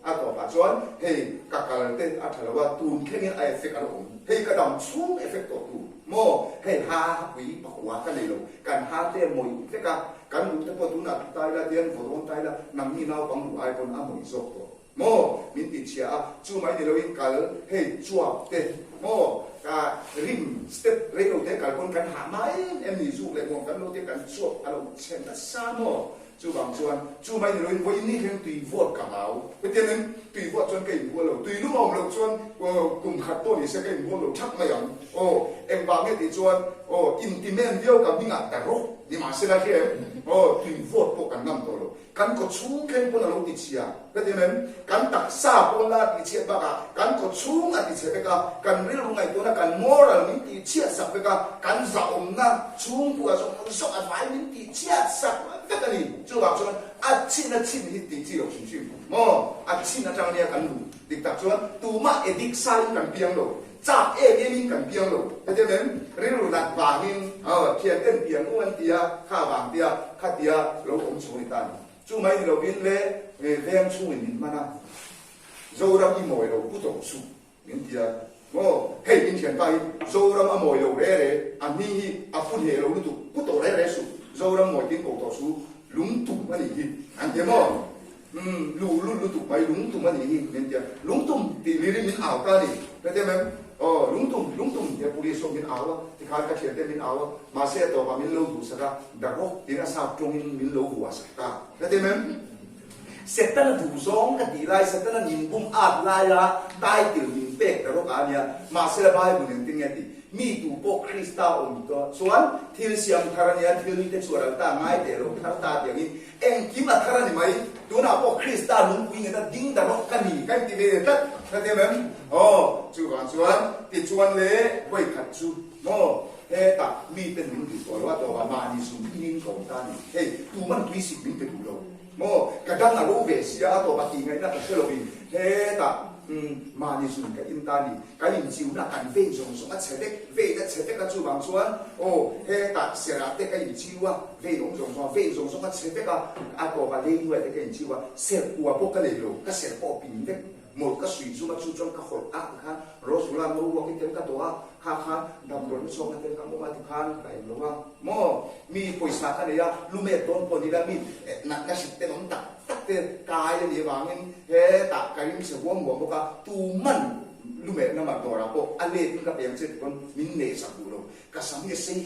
tổ bà chọn hey các cái tên thằng là tuôn cái này effect ở đâu hey cái đồng xuống effect tổ tu mò hey ha quý bảo quá cái này rồi cần ha tên mồi cái cần đúng cái tu nào tay là tiền phổ thông tay là nằm như nào bằng ai còn ăn mồi sốt mò mình bị chia chú mấy thì in cái hey chua tên mò cái rim step lấy đầu tiên cái con cần hạ máy em nhìn dụ lại một cái đầu tiên cần chuột ở đâu xem nó xa mò chú bằng chuan chú mấy người với ní thêm tùy vuột cả áo cái tiền nên tùy vuột chuan cái vuột lẩu tùy lúc ông lẩu chuan cùng khát tôi thì sẽ cái vuột lẩu chắc mày ông em vào cái thì chuan intimate video cả mình ngặt taro đi mà sẽ là cái em tùy vuột bộ cả năm tổ lẩu cắn có chú khen con lẩu thì chia cái tiền nên cắn đặc sa con là thì chia ba cả cắn có chú là thì chia cái cắn riêng lúc này tôi là cắn moral mình thì chia sập cái cắn giàu na chú của trong số ăn phải mình thì chia sập cái này chú bảo cho chín thì tỷ chỉ được chín chín trong này cần đủ để tập cho tu mà edik sai cần biếng rồi chặt mình cần biếng rồi thế cho nên riêng rồi đặt vàng mình thiền tên biếng uốn tia khá vàng tia khá tia lâu ông chú này ta chú mấy người đầu tiên về em chú mình mà na dâu đâm đi mồi đầu cú tổ chú mình tia hey mình thiền bay dâu đâm mồi đầu đấy anh hi phun hệ đầu lúc cú tổ đấy chú dâu đâm mồi tiếng cổ tổ chú lúng túng cái gì anh thấy không? Lúng túng mấy lúng túng cái gì nên chưa lúng túng thì lý mình ảo ta đi thấy không? Lúng túng thì police xong mình ảo thì khai cái chuyện mình ảo mà xe tàu mà mình lâu đủ sao ra đã có tiếng là sao trong mình lâu đủ sao ta thấy không? Sẽ ta là đủ giống cái gì lại sẽ ta là nhìn bung ạt lại là tai tiểu nhìn bẹt đó cả nhà mà sẽ là bài của những tiếng nghe thì mi tu po Krista om to chuan thil siam tharania thil ni te chuara ta ngai te ro thar ta te ni em kim a tharani mai tu na po Krista lung pui ngata ding da ro kan ni kan ti ve ta ta te mem chu gan chuan ti chuan le koi khat chu he ta mi te ning ti to wa to ma ni su ning ko ta ni he tu man tui si min te du lo ka dang na ro ve sia to ba ti ngai na ta se lo bi he ta mà đi xuống cái in ta đi cái in chiếu là cảnh về dùng á chế đấy về đã chế đấy cái chú bằng xuống he ta sẽ là cái in chiếu á về dùng á chế đấy cái có và lên người cái in chiếu á sẽ qua bộ cái này rồi cái sẽ bỏ pin đấy một cái suy chú chú trong cái khẩu ác khác rồi số làm đâu cái tiếng cái đó khác đầm đồn số cái tiếng cái mua cái khác cái đúng không mò mi pой사 cái này á lu mẹ tôn còn đi ra mi nặng cái sự tên ông tắc cái cái gì vàng he ta cái mi sẽ uống một cái tu man lu mẹ nó mà đồ ra bộ anh ấy cái tiếng chết con mình nể sạc đủ rồi cái sáng cái xây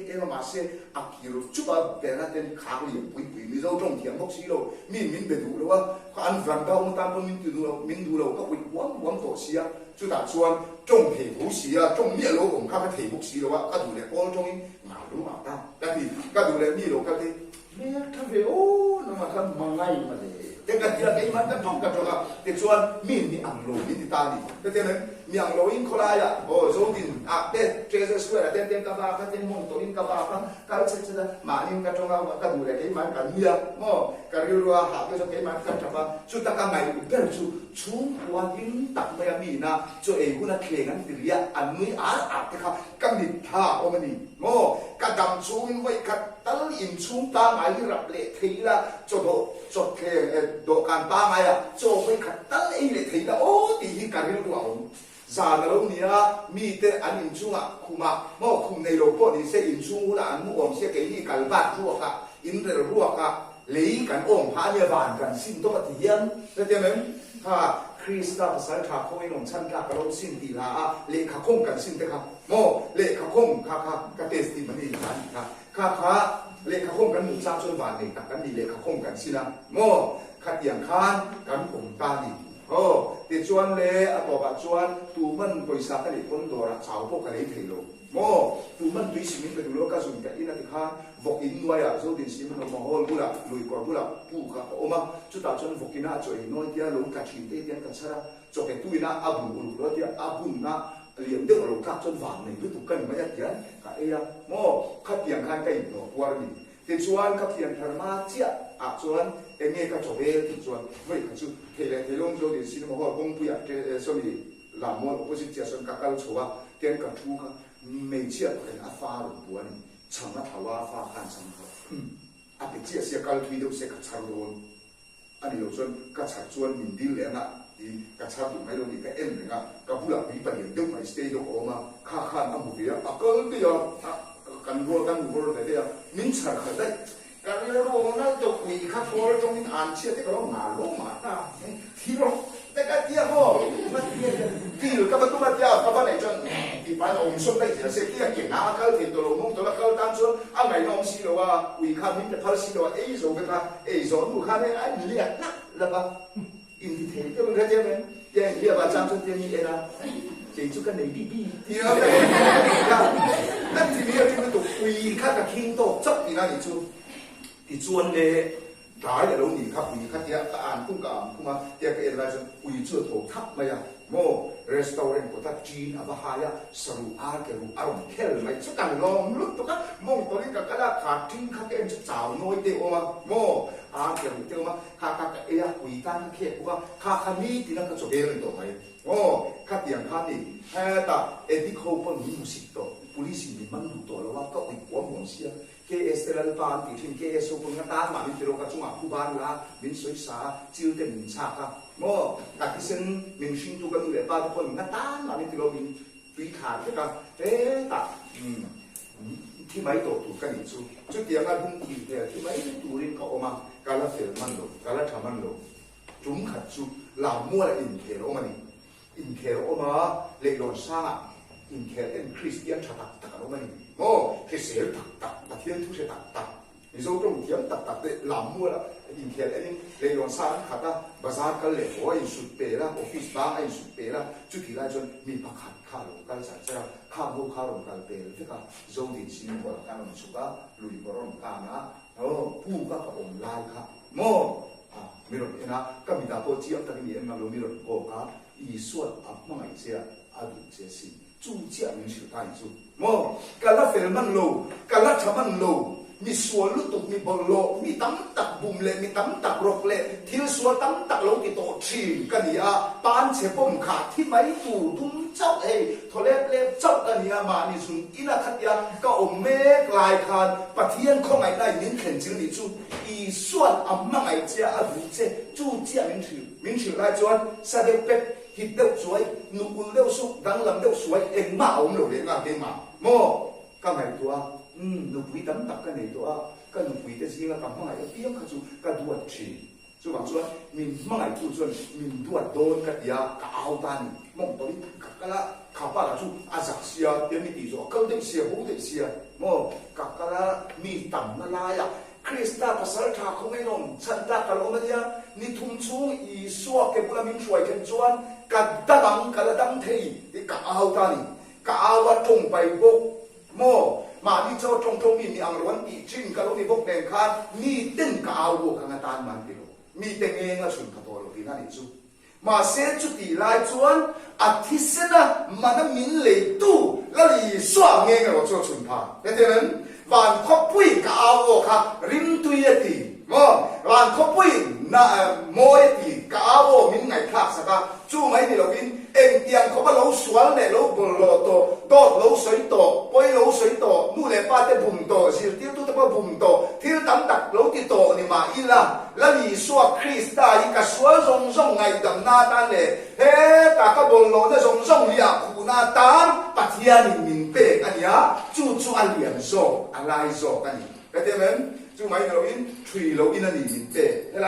cái nó mà xây ác kiểu chút ở bên là tên khác gì bụi mi dâu trong tiếng bốc xí rồi mình bị đủ đúng không anh vàng đâu mà ta mình đủ rồi các bụi uống tổ xí á chú ta chuan trong thể bốc xí á trong miệng lỗ cũng khác cái thể bốc xí rồi á các đủ này con trong ngào đúng ngào ta cái gì các đủ này mi rồi cái gì mẹ thằng về ô nó mà thằng mà ngay mà để cái cái mà cái thằng cái thằng để chuan mình ăn lỗ mình ta đi cái thế này mình ăn lỗ in khoai à rồi tin để treasure square tên cái ba cái tên mông tổ in cái ba cái chết mà in cái thằng cái đủ này cái mà cái gì à cái điều hạ cái mà cái thằng chú ta cái ngày cái chú quan in tập mà mi na cho ấy cũng là khen anh tự nhiên anh mới cái mình tha ông mình cái đam chú in vậy cái tal in chúng ta ngày gặp lệ thì là cho cái độ can ta ngày à cho vậy cái tal ấy lệ thì là thì cái điều đó già là lúc này mi te anh in chung kuma khum này rồi có thì sẽ in chung là anh muốn sẽ cái gì cái bát ruột in rồi ruột lấy cái phá như vàng cái xin tốt thì hiền thế cho nên Krista sai thà khôi nông chân cả cái xin thì là lệ khắc không cái xin thế lệ khắc không cái testimony khá lệ khắc không cái mục trang cho vàng này cái gì lệ khắc không cái xin à khát tiếng khan cái cùng ta đi thì chuan lệ bảo bà chuan tu man pой사 cái này con đồ là cháo bộ cái này thì rồi tu man tuy xin cái đồ cái dùng cái in là thì khan vok in nuôi à rồi thì xin nó mà hol bula lùi qua bula pu cả oma chúng ta chuan vok in à rồi nói kia lũ cả chín tê tiền cả sara cho cái tu na abun rồi thì abun na liền được rồi các chuan vàng này cứ tụ cân mấy cái cái ấy khát tiếng khan cái nó qua đi thì chuan khát tiếng thằng ma chia chuan em nghe các chỗ về thì chuan vậy cái chú thì là thì long rồi thì xin mà họ công ty cái số này làm món opposite cho các cái chỗ tiền cả thu cả mấy chia cái pha rồi buồn chẳng là thảo pha khan chẳng hạn cái chia sẽ cái video sẽ cái chăn rồi anh hiểu chuan cái chăn chuan mình đi lên thì cái chăn tụi mấy đâu thì cái em này cái bữa bị bệnh được phải stay được ốm mà khá ăn một việc cái bây giờ cần vô thế đấy mình sợ khởi đấy cái đó nó cho quỷ khác vô trong những án chia cái đó ngả lỗ mà thì rồi cái kia mà thì các bạn các bạn này cho thì phải ông xuân đây thì sẽ kia kiện nào cái thì tôi mong tôi là cái tan xuân anh này nó xí rồi quỷ khác mình phải xí rồi ấy rồi cái rồi đủ khác đấy anh liệt là ba in thì thế cái mình ra chơi mình vậy bây giờ trang xuân tiền như thế nào chỉ chút cái này đi thì nóนั่นทีนี้ที่มันถูกคุยข้ากับคิงโตจับที่นั่นอีกชูที่ชวนเลยหลายแต่เราหนีครับคุยข้าที่อ่านคุ้มกับคุ้มมาเดี๋ยวก็เอ็นอะไรจนคุยช่วยโถทับมาอย่างโม่รีสตอเรนต์ก็ทับจีนอาบะฮายะสรุอาร์เกลุอารมณ์เคลไม่สักการลองลุกตัวกันมองตัวนี้กับกระดาษขาดทิ้งข้าเอ็นจะจ่าวน้อยเดียวมาโม่อาร์เกลุเดียวมาข้ากับเอียคุยกันเคลียร์ว่าข้านี้ที่นั่นก็จบเองตัวไหมข้าเตียงข้านี่แต่เอ็ดที่เขาเป็นมุสิกตัวpolisi ni mandu to lo wa ka ui ko mon sia ke estelal pan ti thin ke so kun ta ma min tiro ka chunga ku ban la min soi sa chiu te min cha ka ka ki sen min shin tu ka nu le pa ko min ta ma min tiro min pi kha ke ka taที่ไม่โตถูกกันอีกชุดเดียวกันพุ่งอีกแต่ที่ไม่ตูรินเขาออกมาการละเฟลมันโลการละทำมันโลจุ่มขัดชุดเหล่ามั่วและอินเคโรมันอินเคโรมาเล็กโดนซ่าอินเคเอ็นคริสเตียนตักตักรู้ไหมที่เสียตักเทียนทุกเสียตักนี่โซ่ตรงเทียนตักเด็ดหลามมั่วละอินเคเอ็นเลยโดนซ่าขัดละบาซาร์กันเลยโอ้ยสุดเปร่าออฟฟิศบ้าไอ้สุดเปร่าจุดที่ไรจนมีประคัดข้าวกันสัจจะข้าวข้าวกันเปร่าที่ก็โซ่ดินสินหัวกันมันสุกะลุยบอลกันนะผู้ก็กับองค์ลายค่ะมีรถนะก็มีตาโตเจียบตะกี้เอ็นมาลงมีรถโกะอีส่วนอับมั่งไอเสียอาดุเสียสิจู่เจียมันสุดท้ายจู่การละเฟลมันโลการละชามันโล มีส่วนลุตุมีบอลโลมีตั้มตักบุมเล่มีตั้มตักรกเล่ที่ส่วนตั้มตักโลกิโตชีกันนี่ปานเชปมขาดที่ไม่ตู่ทุ่มเจ้าทะเลเล็บเจ้ากันนี่มานี่สุนอินาคัตยาก็อมเมกลายคานปะเทียนของไอ้ได้ยินเข็นจิงนี่จูอีส่วนอัมมังไอ้เจ้าอดูเจ้จูเจ้ามินถือไล่จวนซาเดเป็ดฮิตเดวสวยนุกุลเดวสุดังลำเดวสวยเอ็งมาอมโลเลี้ยงเองมาโมก็ไม่ตัวนุกุยตั้มตักกันนี่ตัวก็นุกุยแต่สิ่งละคำมังไอ้เตี้ยงเขาจูก็ดูดชีจูบางส่วนมินมังไอ้จูส่วนมินดูดโดนกันยากาวตันมองตัวนี้ก็ละข้าวปลาจูอาจักเสียเดี๋ยวมีตีโซ่ก็เด็กเสียหูเด็กเสียโมก็ละมีต่ำนั่นลายคริสต์ภาษาทาคงไม่นมฉันตากะลงมาเดียนี่ทุ่มชูอีสัวเก็บบุลามินช่วยกันจวนกัดตะบังกัดดังเทยที่กะเอาตานี่กะเอาวัดทงไปบกโมมาที่เจ้าทงมีอังรวันอีจิงกะลงนี่บกแดงคานมีเต้นกะเอาบกขังตานมันติโลมีเต้นเองละสุนทรโตโลที่นั่นจูมาเสียจุดที่ลายจวนอาทิตย์นะมันมินเลยตู้แล้วอีสัวเงี้ยเราจวนสุนทรแต่เดี๋ยวนั้นวันคบปุยกเอาค่ะริมตุยตีวันคบปุยน่ะโมยตีกเอามินไงคลาสกะจู่ไม่มีเราวินเอ็งเตียงเขาว่าเราสวนเนี่ยเราบนโลโตโตเราสวยโตปอยเราสวยโตนู่นเลยป้าเต้บุ่มโตสิที่ตู้ตะป้าบุ่มโตที่ตั้งตักเราติโตนี่มาอีละแล้วมีสัวคริสต์ได้อีกสัวส่งไงดำนาตันเลยเฮ้ตากบนโลเนี่ยส่งเรียกคูนาตันปัทยานิมินเปกอันนี้จู่อันเลียนโซอะไรโซกันนี่แต่เดี๋ยวนั้นจู่ไม่เราอินทรีเราอินอันนี้มินเปอะไร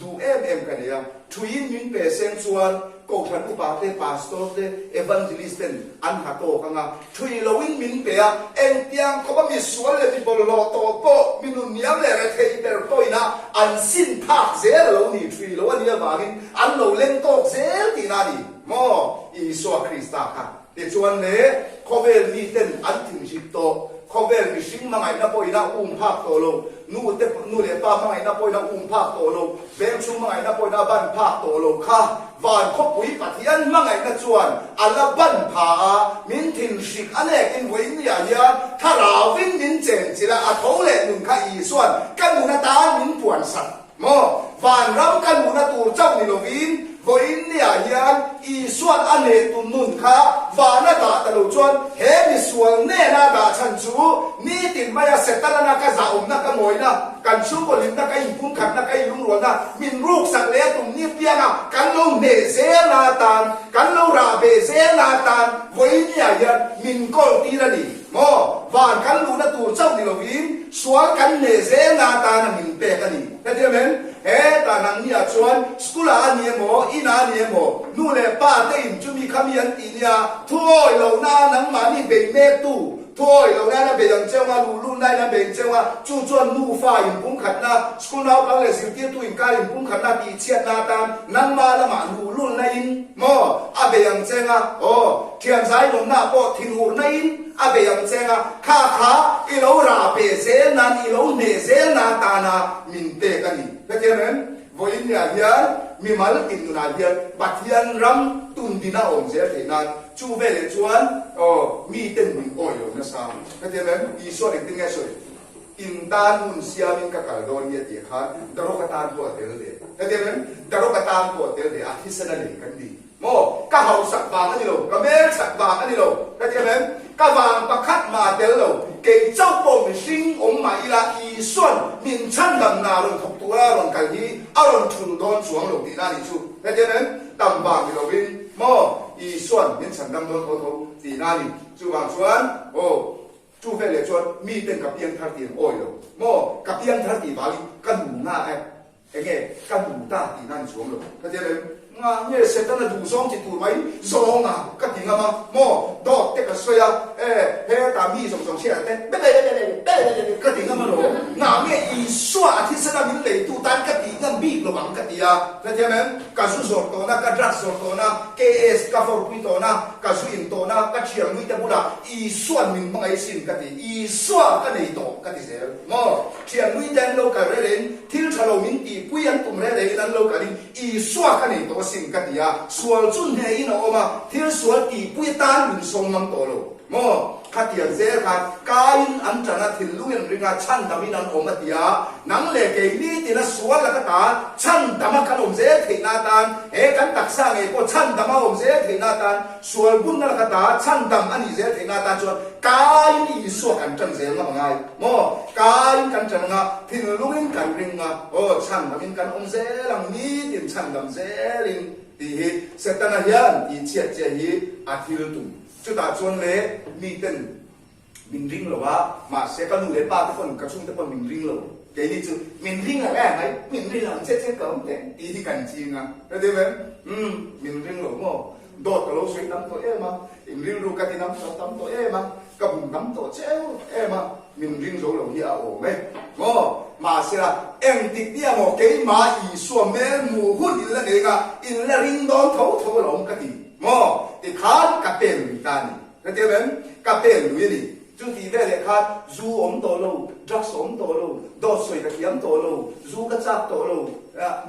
ดูกันเนี่ยทรีมินเปเซนส่วนก็ท่านผู้ปาเตปาสโตเตเอวานเจลิสเตนอันฮัตโตกังทรีเราอินมินเปะเอ็นเตียงเขาว่ามีส่วนเลยที่บอลโลโตโปมินุนยามเลยเทย์เตอร์โตอินะอันสินทักเซลเรานี่ทรีเราอันนี้บากินอันเราเล่นโตเซลที่นั่นนี่โมอีสัวคริสต์ค่ะเดี๋ยวชวนเลยเขาเวลมีเต้นอันถึงชิตโตเขาเวลมีสิ่งมังไงนับไปนะภาคโตโลนู่นเลยป้ามังไงนับไปนะภาคโตโลเบมชุมังไงนับไปนะบ้านภาคโตโลค่ะวันคบปุ๋ยปะเทียนมังไงนับชวนอัลลับันผามินทินสิกอันเอกอินวินอย่างนี้ถ้าเราวินมินเจนจิละอัฐโลหนุนข้าอีส่วนกันมุนตามินปวนสัตว์โมวันรำกันมุนตูเจ้านิโลวินวินเนี่ยยังอีส่วนอันเอกตุนุนข้าวานาตาตะลุจวนเฮมิส่วนเนนาดาชันจูนี่ติดมาเสร็จแล้วนะก็จะอุ้มนักมวยนะกันชูบอลินนักไอ้พุ่งขันนักไอ้ลุงหลวงนะมินรูปสักเลี้ยตุ่มนี่เปียงกันลงเนเซนาตานกันลงราเบเซนาตานวินเนี่ยยังมินกอลตีระนี่โมวานกันลูนาตูเจ้าดิโลวินสวนกันเนเซนาตานมินเปกันนี่แต่เดี๋ยวนั้นตานังเนี่ยชวนสกุลอันนี้โมอินาเนี่ยโมนู่นเลยป้าเต้นจุมีคำยันตีเนี่ยทั่วเราหน้านังมานี่เบงเมตู้ทั่วเราหน้าเบงยังเจ้าว่าลูได้นะเบงเจ้าว่าจู่จวนนู่ฟ้าอินพุ่งขัดนะสกุลเราพังเลยสิที่ตัวอินกายอินพุ่งขัดนะตีเชียดนาตามนังมาละมาลูได้อินโมอาเบยังเจ้าโอ้เทียนสายลงหน้าปอทิ้งหูได้อินอาเบยังเจ้าข้าอีเราราเบเซนันอีเราเนเซนาตานามินเตกันนี่แต่เดี๋ยวนั้นวันนี้ยันมีมาลกินตุนายันบัดยันรำตุนดินาองเสียที่นั่นจูเวลจวนมีเต็มมีโอยนะสามแต่เดี๋ยวนั้นอีส่วนอีกตึงไงส่วนอินตานุนเสียมินกับการโดนเยติขันดารกตานตัวเตลเดแต่เดี๋ยวนั้นดารกตานตัวเตลเดอาทิตย์นั้นเลยกันดีโมก็เฮาสักบางอันนี้โลก็เมลสักบางอันนี้โลแต่เดี๋ยวนั้นก็วางประคัดมาเตลโลเก่งเจ้าปงสิงองมาอีละอีส่วนมินชันดำนาลงทบตัวลงกันที่อารมณ์ทุนโดนสวงลงที่นั่นนี่ชูแต่เดี๋ยวนั้นตำบางที่เราวินโมอีส่วนมินชันดำโดนทบที่นั่นนี่ชูบางส่วนโอ้จูเฟลชวนมีเป็นกับเพียงทัดตีนโอ้ยโลโมกับเพียงทัดตีบาลีกันหนูหน้าเอ้เงี้ยกันหนูตาที่นั่นสวงลงแต่เดี๋ยวนั้นเนี่ยเสร็จแล้วดูซองจิตตัวไว้ซองก็ถึงมาโมดอกเด็กก็สวยเฮ้ตามีสองเชี่ยเต้เบ้ก็ถึงมาโลเนี่ยอีสัวที่สนามมินเลยตูตันก็ถึงมาบีบระวังก็ตีแล้วใช่ไหมก็สู้สอดตัวนะก็รักสอดตัวนะKSก็ฟอร์คุยตัวนะก็สู้อินตัวนะก็เชียงมิแต่บุระอีสัวมินบางไอซินก็ตีอีสัวก็ในตัวก็ตีเสียโมเชียงมิแต่โลกะเรนที่ชะโลมินตีปุยันตุ่มเรนนั้นโลกะนี้อีสัวก็ในตัวสิ่งกันดีส่วนจุนเฮียนออกมาที่ส่วนตีปุยตานหรือทรงมันโตโลโม mo khatia zel kha kain an chana thilluin ringa chan damin an omatia nang le ke ni tina sual la ka ta chan dama kan om zel theina tan e kan taksa nge ko chan dama om zel theina tan sual bun la ka ta chan dam ani zel theina tan chuan kain i su kan chan zel ma ngai mo kain kan chan nga thilluin kan ringa o chan damin kan om zel ang ni tin chan dam zelin ti hi setana hian ti chiat che hi athil tu chu ta chuan le mi ten mình ring lo wa mà sẽ có nuôi ba cái phần cá chung cái phần mình ring lo cái gì chứ mình ring là cái này mình ring là chết cống thế thì cần chi nga thế đấy vậy mình ring lo mo đốt cái lỗ suy nắm tội em mà mình ring ru cái thì nắm tội em mà cầm nắm tội chéo em mà mình ring rồi lo như ổ mấy mo mà sẽ là em tịt đi một cái mà ý xua mê mù hút in là cái in là ring đón thấu lòng cái gì mo thì khá cả tiền người ta này thế đấy vậy cả tiền người đi chú thì về lại khác du ống tổ lâu, drugs ống tổ lâu, đốt sôi đặc yếm tổ lâu, du cái chát tổ lâu,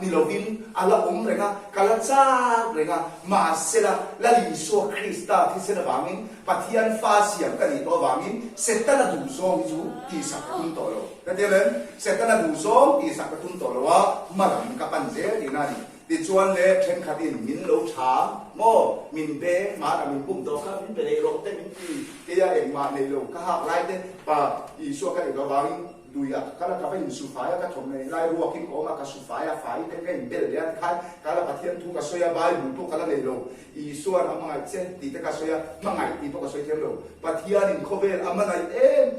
nilovin, ala ống rồi nga, kala chát rồi nga, mà sẽ là lý số Krista thì sẽ là vangin, pathian pha xiêm cái gì đó vangin, sẽ ta là đủ số chú thì sắp tung tổ lâu, cái thế nên sẽ ta là đủ số thì sắp tung tổ lâu á, mà làm cái bản dễ thì na đi. Thì chuan le trên khát in min lâu chả, mo min bé mà là min bung đó các min bé này lột tên min cái ya em mà này lâu các hạt lại tên và ý số cái đó vào in đuôi à các là các phải in su phái các thùng này lại ruộng kinh có mà các su phái à phái tên cái in bé để ăn khai các là phát hiện thu các soya bay bung thu các là này lâu ý số là mà ngày trên thì các soya mà ngày thì các soya thêm lâu phát hiện in có về à mà ngày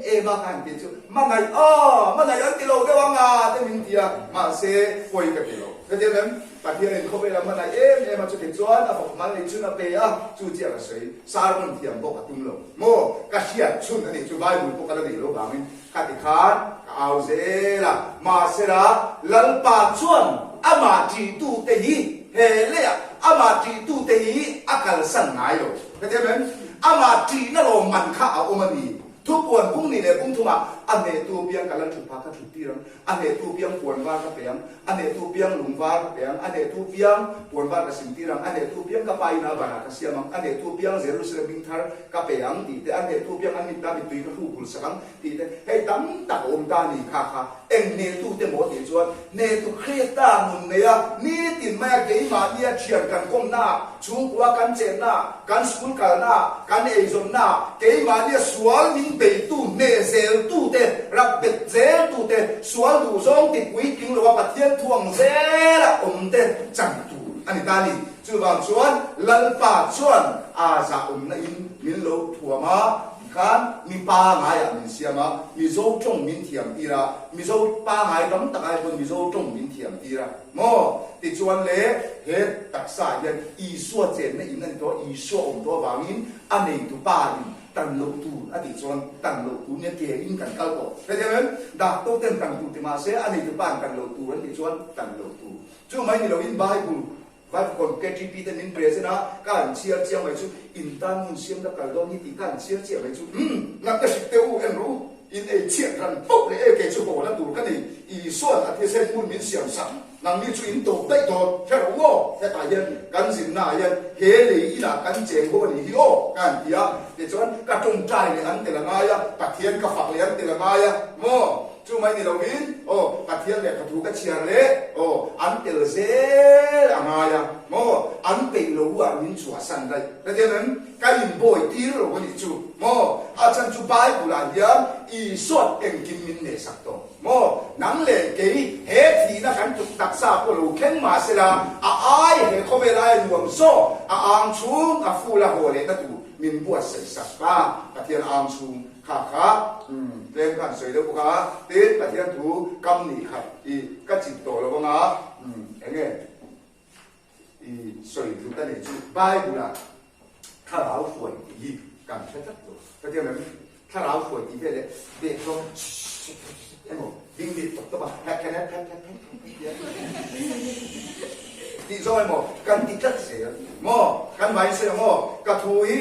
em mà hàng tiền chứ mà ngày ăn tiền lâu cái vang à tên mình thì mà sẽ quay cái tiền lâu cái thế nên phát hiện in không phải là mà này em mà cho tiền chuan à phục mà lấy chuan à pe à chú chia là sấy sao mình thiểm bốc à tung lồng mo cái chuyện chuan này chú bay bùi bốc cái này lỗ bằng mình cái thì khát áo dễ là mà sẽ là lần ba chuan à mà chỉ tu tê hi hệ lệ à mà chỉ tu tê hi à cái sẵn ngài rồi cái thế nên à mà chỉ nó lo mạnh khá ở ôm anhทุกคนพรุ่งนี้เนี่ยพรุ่งทุ่มอันนี้ตัวเบียงกันแล้วถูกพากันถูกตีรังอันนี้ตัวเบียงปวนว่ากับเปียงอันนี้ตัวเบียงหลุมว่ากับเปียงอันนี้ตัวเบียงปวนว่ากับสิงตีรังอันนี้ตัวเบียงกับไปนาบานากับเสียมังอันนี้ตัวเบียงเซรุสเลมิงทาร์กับเปียงตีแต่อันนี้ตัวเบียงอันนี้ตาบิตุยกับผู้กุลสังตีแต่ให้ตั้งตักอมตานี่ค่ะเอ็งเนี่ยตัวเต็มหมดที่ชวนเนี่ยตัวเครียดตาหนุนเนี่ยนี่ติดแม่เกี่ยมาเนี่ยเชียร์กันก้มหน้าชูกว่ากันเจนหน้ากันสกุลกันหน้ากันเอจนหน้าเกี่ยมาเนี่ยสวลมิงเปตู้เนี่ยเซลตู้เตรับเบ็ดเซลตู้เตสวลดูซองติดวิกิงหรือว่าปะเทียนทวงเซลอมเตจังตูอันนี้ตานี่จูบางชวนลันป่าชวนอาซานะอินมินโลทัวมาkan mi pa ngai a min siama mi zo chong min thiam tira mi zo pa ngai dam takai bon mi zo chong min thiam tira mo ti chuan le he taksa yan i suwa chen na in an to i suwa om to wangin anei tu pa ni tan lo tu ati chuan tan lo tu ne ke in kan kal ko pe jen da to ten tan tu ti ma se anei tu pa kan lo tu an ti chuan tan lo tu chu mai ni lo in bible vai còn KGP tên mình bề na các chia chia mấy chú in tan muốn xem đã cả đó như tí các chia mấy chú ngắt cái sự tiêu emรู้in ấy chia rằng bốc để cái chú bỏ là đủ cái này ý xuân là thế sẽ muốn miễn xiêm sẵn năng như chú in tổ tây tổ theo đúng không theo tài nhân cắn dính na nhân kế lý là cắn chém của mình hiểu cái gì á để cho các trồng trai này ăn thì là ngay á bạc thiên các phật này ăn thì là ngay á mò chú mấy người đầu tiên bạc thiên này các thú các chia lệ ăn thì là dễ là ngay á mò ăn bị lú à mình chùa sẵn đây thế nên cái nhìn bồi tí rồi cái gì chú mò à chân chú bài của là gì á ý xuất em kim minh để sắc tổ mò nắng lệ cái hết thì nó gắn chụp đặc sa của lũ khen mà sẽ là ai hệ không về lại luồng số ăn xuống phu là hồ lệ nó tụ mình buat sấy sắc ba bạc thiên ăn xuống khá lên khăn sấy đâu cả tết bạc thiên thú cam nỉ khát ý các chỉ tổ là vâng á anh nghe ý sấy chúng ta để chú bài của là khá áo phổi ý cảm thấy rất tốt bạc thiên là khá áo phổi ý về đấy để cho em mộtวิ่งดิตกตัวแค่นั้นตีซ้อยหมอกันตีจัดเสียหมอกันไว้เสียหมอกระทุย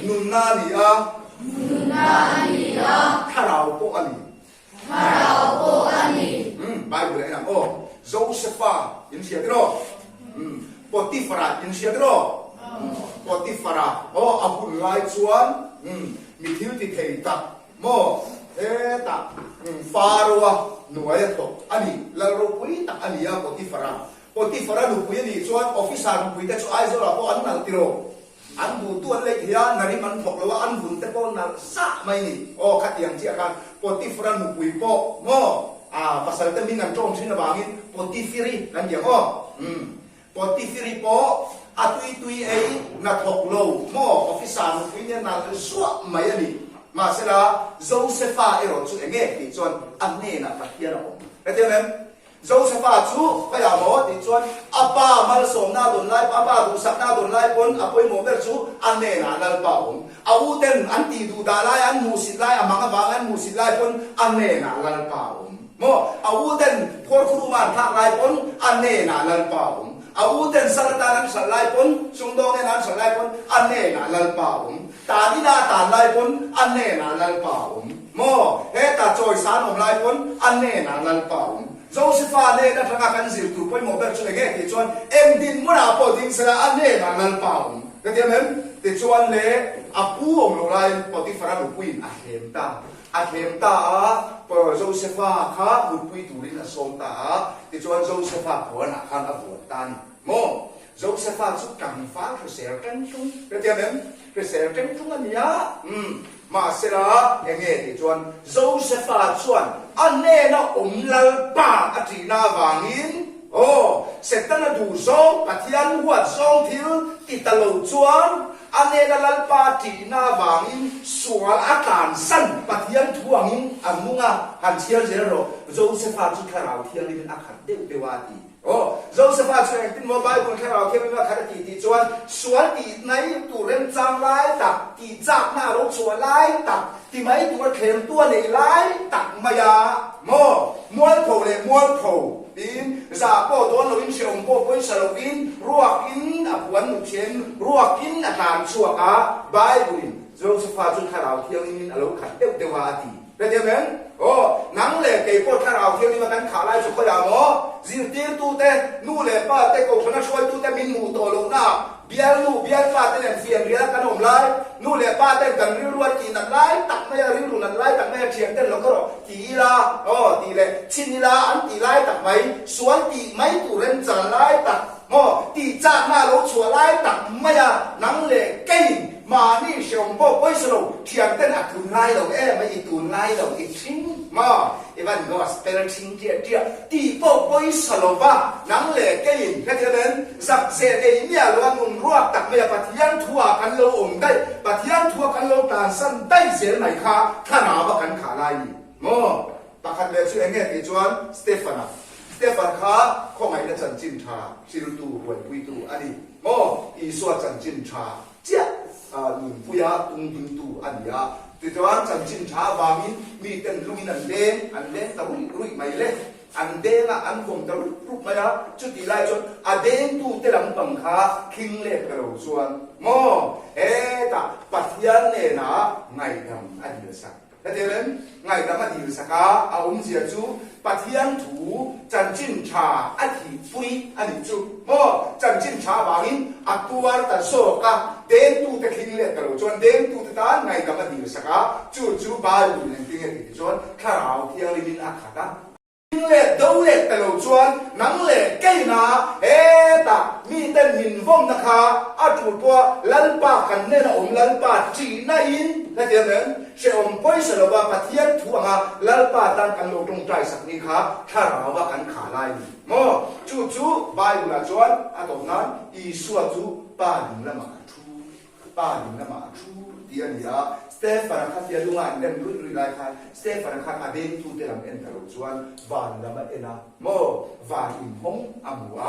นุนนาลีอาข้าเราโปอันนี้ไบเบิลนะโจเซฟาอินเสียดรอปอติฟราอินเสียดรอ ปฏิฟราอาบุญลายชวนมีทิวติเทตักโมเฮตักฟาโรหน่วยตกอันนี้แล้วเราคุยตักอันนี้ปฏิฟราหนูคุยนี่ชวนออฟฟิศหนูคุยแต่ชวนไอ้ส่วนเราอันนั้นติโรอันบุตัวเล็กเฮียนาริมันถกเลยว่าอันบุญแต่ก็นั่นสะไม่นี่ขัดอย่างเชี่ยกันปฏิฟราหนูคุยโปโมภาษาแต่มีงานจงชิ้นบางนี้ปฏิฟิรินั่นเดียวปฏิฟิริโปตุยนักถกโลโมออฟฟิศหนูคุยเนี่ยนั่นสวะไม่นี่มาเสร็จแล้วโจเซฟาจุเองที่ชวนอันนี้นะปัจจัยเราเข้าใจไหมโจเซฟาจูพยามอที่ชวนอาป้ามาส่งหน้าโดนไล่อาป้าดูสักหน้าโดนไล่ปนอาป่วยโมเบลจูอันนี้นะนั่นเปล่าอาวุธเต็มอันตีดูดาไล่อันมูสิไล่อามังกบางอันมูสิไล่ปนอันนี้นะนั่นเปล่าโมอาวุธเต็มพอครูมันทักไล่ปนอันนี้นะนั่นเปล่าอาวุธเต็มสารตานั้นสลายปนชงดองนั้นสลายปนอันนี้นะนั่นเปล่าตาดีดาตาไล่ปนอันนี้นะนั่นเปล่าโมเฮตาจอยสารของไล่ปนอันนี้นะนั่นเปล่าโจเซฟาเล่นั่นทางการสิถูกไปหมดแบบช่วยแก้ที่ชวนเอ็มดินมุนาปอดิงสระอันนี้นะนั่นเปล่าก็เดียวนั้นที่ชวนเล่อาปูองลงไล่ปอดิฟาราบุกุยอาเขมตาปอโจเซฟาข้าบุกุยดูรินสมตาที่ชวนโจเซฟาผัวหนักขันอบุตันโมโจเซฟาสุดกังฟ้าคือเสียกันจุ้งก็เดียวนั้นคือเสียกันจุ้งอันนี้มาเสร็จแล้วยังไงที่ชวนโจเซฟาชวนอันนี้นะลัลปาอธินาวางินเสร็จแล้วดูซองปฏิญาณหัวซองทิลติดตลอดชวนอันนี้นะลัลปาจีนาวางินสวลอาการสั้นปฏิญาณทวงอินอันมุงะหันเชียร์เจอร์โรโจเซฟาจุดข่าวเที่ยงนี้เป็นอาคารเดวาตีโจเซฟาช่วยติดโมบายคนข่าวเที่ยงนี้ว่าคดีที่ชวนสวนตีในตัวเร่งจางไล่ตักตีจากหน้ารถสวนไล่ตักที่ไม่ตัวเข็มตัวในไล่ตักมายาโมม้วนโผเลยม้วนโผดินจะโปตัวเราอินเชียงโปเป็นสารวินรัวกินอับวันมุเชนรัวกินอาการชัวกะบายบุญโจเซฟาจุดข่าวเที่ยงนี้อารมณ์ขัดเดวาตีเป็นยังไงนังเล่เกี่ยวกับข่าวเที่ยงนี้มากันข่าวไล่สุขยามจีตีตู้เต้นู่เล่ป้าเต้ก็คนนั้นช่วยตู้เต้มินมูโตลงหน้าเบียร์นู่เบียร์ป้าเต้เนี่ยเสียงเรียกกันอมไล่นู่เล่ป้าเต้กันริ้วรัวจีนั่นไล่ตักไม่ริ้วนั่นไล่ตักไม่เชียงเต้แล้วก็ตีละตีเล่ชินละอันตีไล่ตักไม่สวนตีไม่ตู้เล่นจันไล่ตักตีจ้าหน้ารถชัวไล่ตักไม่นังเล่เก่งมานี่เชียงโป้ไปสโลเทียงเต้นอัดตุนไล่เราไม่อีตุนไล่เราอีชิงมาวันก็สเปรชิงเจียตีโป้ไปสโลว่านังเล่เก่งแค่เท่านั้นสักเศษเดียวเราหนุนรัวตักไม่ปฏิญาณทัวกันเราอมได้ปฏิญาณทัวกันเราการสั้นได้เสียไหนคะถ้าหนาว่ากันขาไล่ปากคันเลี้ยช่วยเงี้ยที่ชวนสเตฟานาค่ะข้อหมายในจันจินชาชิรุตูหวยปุยตูอันนี้อีสวดจันจินชาเจ้าหนุนปุยาตุงตุงตูอันนี้ที่ตัวจันจินชาวามินมีแต่ลุยนันเด้งอันเด้งตะลุยไม่เล่อันเด้งอันคงตะลุกไม่ได้จุดที่ไล่จนอันเด้งตูเตลังบังคาคิงเล็กกระโดดส่วนตาปัจจัยเนี่ยนะไงทำอันเดียวสักแต่เดี๋ยวนั้นไงทำอันเดียวสักเอาเสียจูปัจจัยถูจันจินชาอันที่ปุยอันนี้จูจันจินชาวามินอัตตัวตัดโซกะเด้งตูเตคิงเล็กกระโดดส่วนเด้งตูเตตาไงทำอันเดียวสักจูบาลูนั่นที่เห็นส่วนข้าวเที่ยวลินอาคาตาเล่ดูเล่ตลอดชวนนังเล่เกยนาตามีแต่หินฟงนะคะอาจุดปัวลันปากันเนนลันปาจีน่าอินและเดี๋ยวนั้นเชื่อมไปสระบาปฏิยันทัวงาลันปาตั้งกันลงตรงใจสักนี้ค่ะถ้าเราว่ากันขาลายจู่บายบุลาชวนอาตนั้นอีสวดป้าดินละมาชูเดียนี่สเตฟานคัดเดียลุงอันเดนรุ่ยไล่ค่ะสเตฟานคัดอเดนตูเตลังเอ็นตลอดชวนวานละมาเอ็นะวานอินฮงอามัว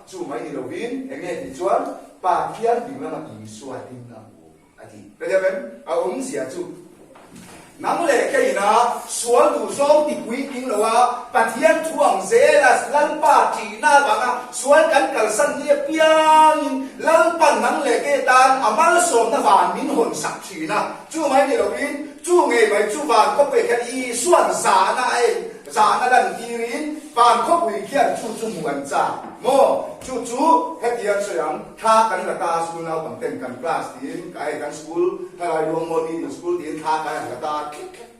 จู่ไม่อิโรวินเงี้ยที่ชวนป้าเทียนดิละมาอีสวดดินอามัวอาทิแล้วจะเป็นเอาเสียจู่นังเล่แค่นะสวนดูซองติกุยกิงหรอวะปะเทียนทวงเซลัสลันปาจีน่าบังสวนกันกัลสันเนี่ยเปียงลันปันนังเล่แค่ตานอามาลสมนะวานมินหนสักชีนะจู่ไม่เนี่ยเราวินจู่ไงไปจู่วานก็ไปแค่อีส่วนสานะดันทีรินป phản khóc hủy khiết chú muộn cha mô chú hết tiền sửa yang tha cái là ta school nào bằng tên cần class tiền cái cần school hay là luôn môn đi school tiền tha cái là ta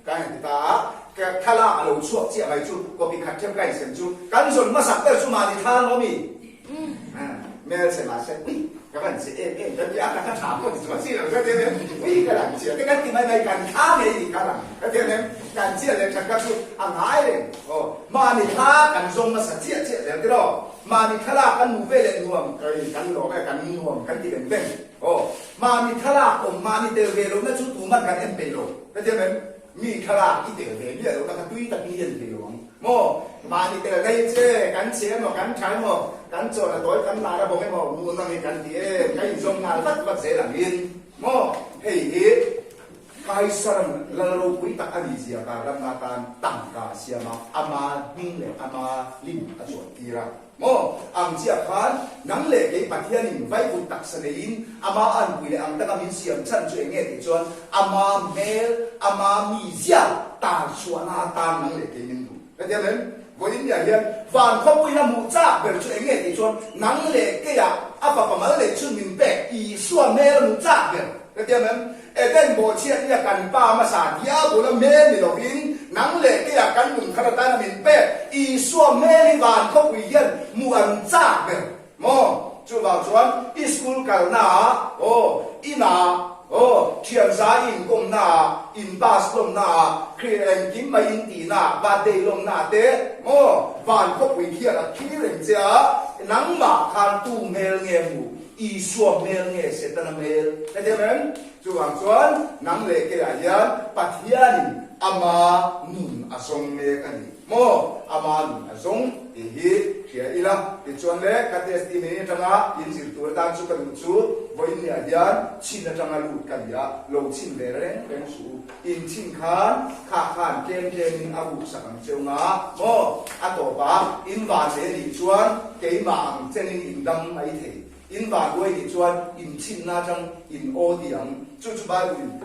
cái ta cái tha là lâu suốt chị mày chú có bị khát thêm cái xem chú cần rồi mà sắp tới chú mà đi tha nó mi mẹ sẽ mà sẽ các bạn sẽ cái gì ăn cái thảo có gì mà gì là cái thế này cái làm gì cái cái mày cần tha này gì cái làm cái thế này cần gì là chẳng có chú ăn hái này mà đi tha cần dùng mà sẽ chia là cái đó mà đi tha là cần mua về lại nuông cái cần đó cái cần nuông cần gì đến mà đi tha là mà đi tiêu về rồi nó chú tụ mặt cần em về rồi cái thế nàyมีขลาที่เต๋อเดี๋ยวเราก็ตุ้ยตะกี้เย็นเดี๋ยวโม่มาที่เต๋อได้เช่กันเชี่ยหมอกันใช้หมอกันโจรตัวกันลาระบอกให้หมอมูนต้องมีกันเดี๋ยวกันส่งงานวัดเสหลังยินโม่เฮ้ยใครสั่งเราคุยตะอดีเสียการรับงานตั้งกาเสียมาอามาหิ้งเลยอามาลิมอจวดตีระโม่อังเจียพานนังเล่ไอ้ปัทยานิไว้บุตักเสนีนอามาอันกุยอังตะกามินเสียมชั้นช่วยเงี้ยติจวนอามาเมลอามามีเสียตาชัวนาตานังเล่ไอ้ยินดูแล้วเดี๋ยวนั้นวันนี้อย่างเงี้ยฟันข้อมูลน้ำมูจ้าเปิดช่วยเงี้ยติจวนนังเล่ก็อยากอาฟังประมาณเล่ชื่อมินเปกอีส่วนเมลมูจ้าเปิดแล้วเดี๋ยวนั้นเดินโบเชียนเนี่ยกันป้ามาสาธิยาบุญเมลนี่เราวินนังเล็กก็อยากกันหมุนขนาดนั้นมินเป้อีส่วนเมลิวานเขาวิเยนมวนจ้าเป็นมอจู่บ่าวชวนอีสกูลกันหน้าอีนาเทียนสายอินกงหน้าอินบาสลงหน้าเครียนกิมมาอินตีหน้าบาเดลงหน้าเต้มอวานเขาวิเทียนคิดเรื่องเจ้านังมาคันตูเมลเงียมูอีส่วนเมลเงียเสตนาเมลแต่เดี๋ยวนั้นจู่บ่าวชวนนังเล็กก็อยากยันปัทยานิอามานุนอาสงเมกันนี่โมอามานุนอาสงอีฮีเขียอีละติจวนเล็กกันเตสติมีจังอ่ะอินสิตัวตามสุกันสุวันนี้อาจารย์ชินจังอ่ะลูกกันยาลงชินเบรเป็นสูอินชินขานข้าขานเกมมินอาบุสังเจ้างาโมอัตโตปาอินวานเสรีจวนเกยมังเจนิอินดังไม่เทอินวานด้วยจวนอินชินนาจังอินโอเดียงจู่ๆไป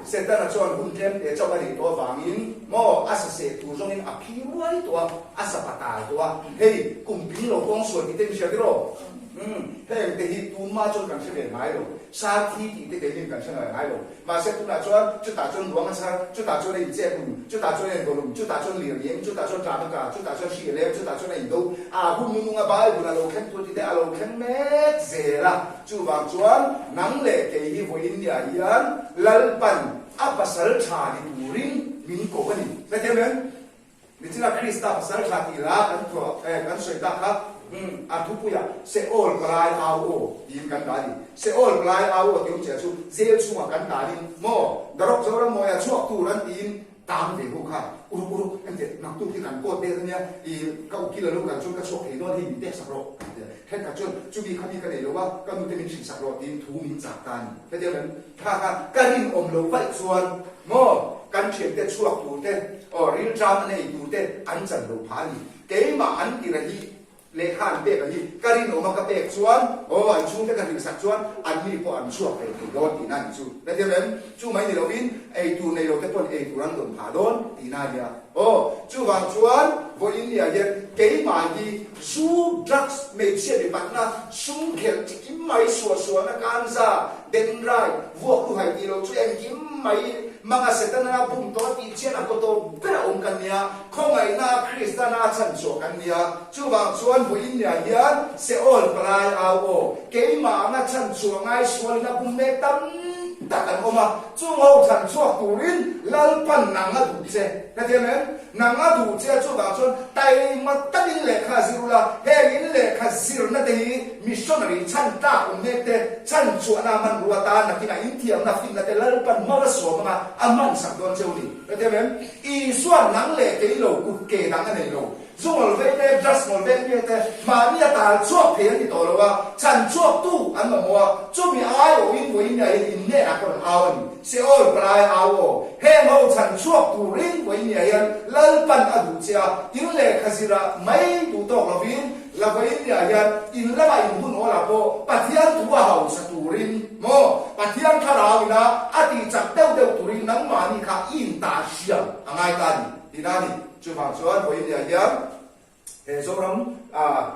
เสร็จแล้วจวนหุ่นเทมเดี๋ยวจะไปตัวฝังอินโมอาศัยเสกถูกตรงนี้อภิวัยตัวอาศัยปตาตัวเฮ้ยกลุ่มพิงเราต้องส่วนที่เต็มเชียร์ที่เราเฮ้ยแต่ที่ตัวมาจนกันเฉลี่ยไม่หรอกชาติที่ได้เห็นกันเฉลี่ยไม่หรอกมาเสร็จตัวจวนจุดตาจวนหลวงกันซะจุดตาจวนในเจ้าหุ่นจุดตาจวนในตัวหุ่นจุดตาจวนเหลี่ยมเยี่ยมจุดตาจวนจามกาจุดตาจวนเฉียเล็บจุดตาจวนในอินโดหุ่นมึงอ่ะบ้าหุ่นเราแค่ตัวที่ได้เราแค่เม็ดเสละจู่บางจวนนังเล็กเกี่ยวันนี้ยันลัลปันอัปสัลชาดิบูรินมินโกกันนี่แต่เดี๋ยวนั้นนี่ที่เราคริสต์อัปสัลชาติลากันตัวกันสวยตาครับอันทุกผู้ยาเซโอลปลายอาโอยิงกันตาดิเซโอลปลายอาโอที่ผมเจอชูเซลช่วงกันตาดิโมดรกโซระโมยช่วงตูรันตีนตามเด็กผู้ข้าอุรุอันเด็กนักตู้ที่กันโกเตสเนี่ยอีก็กินแล้วลูกกันชนกระชกเห็นว่าที่มีเด็กสักโรแค่กระชนจูบีเขามีกันเลยหรือว่าก็มันจะมีสิ่งสักโรตีนถูมินจากกันแต่เดี๋ยวนั้นถ้าการดินอมลงไปส่วนโมกันเฉียบเด็ดช่วงตูเต้ริลจามในตูเต้อันจันโลพานีเก๋มาอันติระฮีเลขาเบกฮีการินออกมากระเบกส่วนอันชุ่มได้กันถึงสักส่วนอันนี้พออันช่วงไปถึงโดนตีนั่นจู่แต่เดี๋ยวนั้นจู่ไม่ในเราวินไอตูในเราจะต้นไอตูรันโดนผ่าโดนตีนั่นเนี่ยจู่บางส่วนวันนี้เนี่ยยังเก๋มาฮีสู้ดรักส์ไม่เชื่อในปัตนาสุ่มเขียนที่กิมไม่สัวนักการซาเดินไรวัวผู้ให้ดีเราช่วยกิมไม่mga setana bung to ti chen ko to bera kan nia khongai na kristana chan so kan nia chuwa chuan buin nia hian se ol prai awo keima na chan so ngai sual na bung me tam ta kan oma chu ngo chan chuak turin lal pan nanga du che na te men nanga du che chuwa chuan tai ma tanin le kha zirula he in le kha zir na te missionary chan ta me te chan chu na man ruata na kina intiam na fin na te lal pan ma so ma aman sak don choli te men I suan nang le ke lo ku ke nang ane lo zungol ve te just mol ve ni te ma ni ta chuak phe ni to lo wa chan chuak tu an ma mo chu mi ai o in wo in ya in ne a kon awan se ol prai awo he mo chan chuak tu ring wo in ya yan lal pan adu chia in le khazira mai tu to lo vin la wo in ya yan in la ba in hun ola po pathian tu wa hau sa tu rin mo pathian tharau na ati chak deu tu rin nang ma ni kha in ta sia angai ta ni tinani chu phang chuan wo in ya yan he zo ram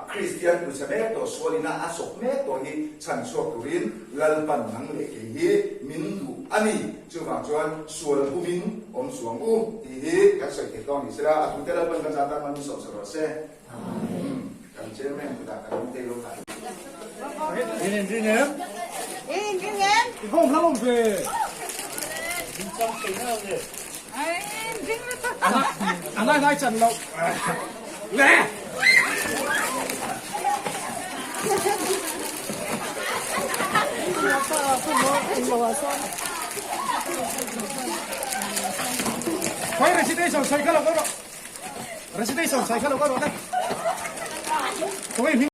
Christian ku chame to sualina asok me to hi chan sok turin lalpan nang le ke hi min du ani chu ma chuan sual bumin om suang u hi ka sai ke tong isra atu te lalpan kan jatan man so so se kan chairman ku ta kan te lo ka Ini không lắm về. Anh nói Trần Lộc. Nè. Quay recitation sai cái lộc đó. Recitation sai cái lộc đó. Tụi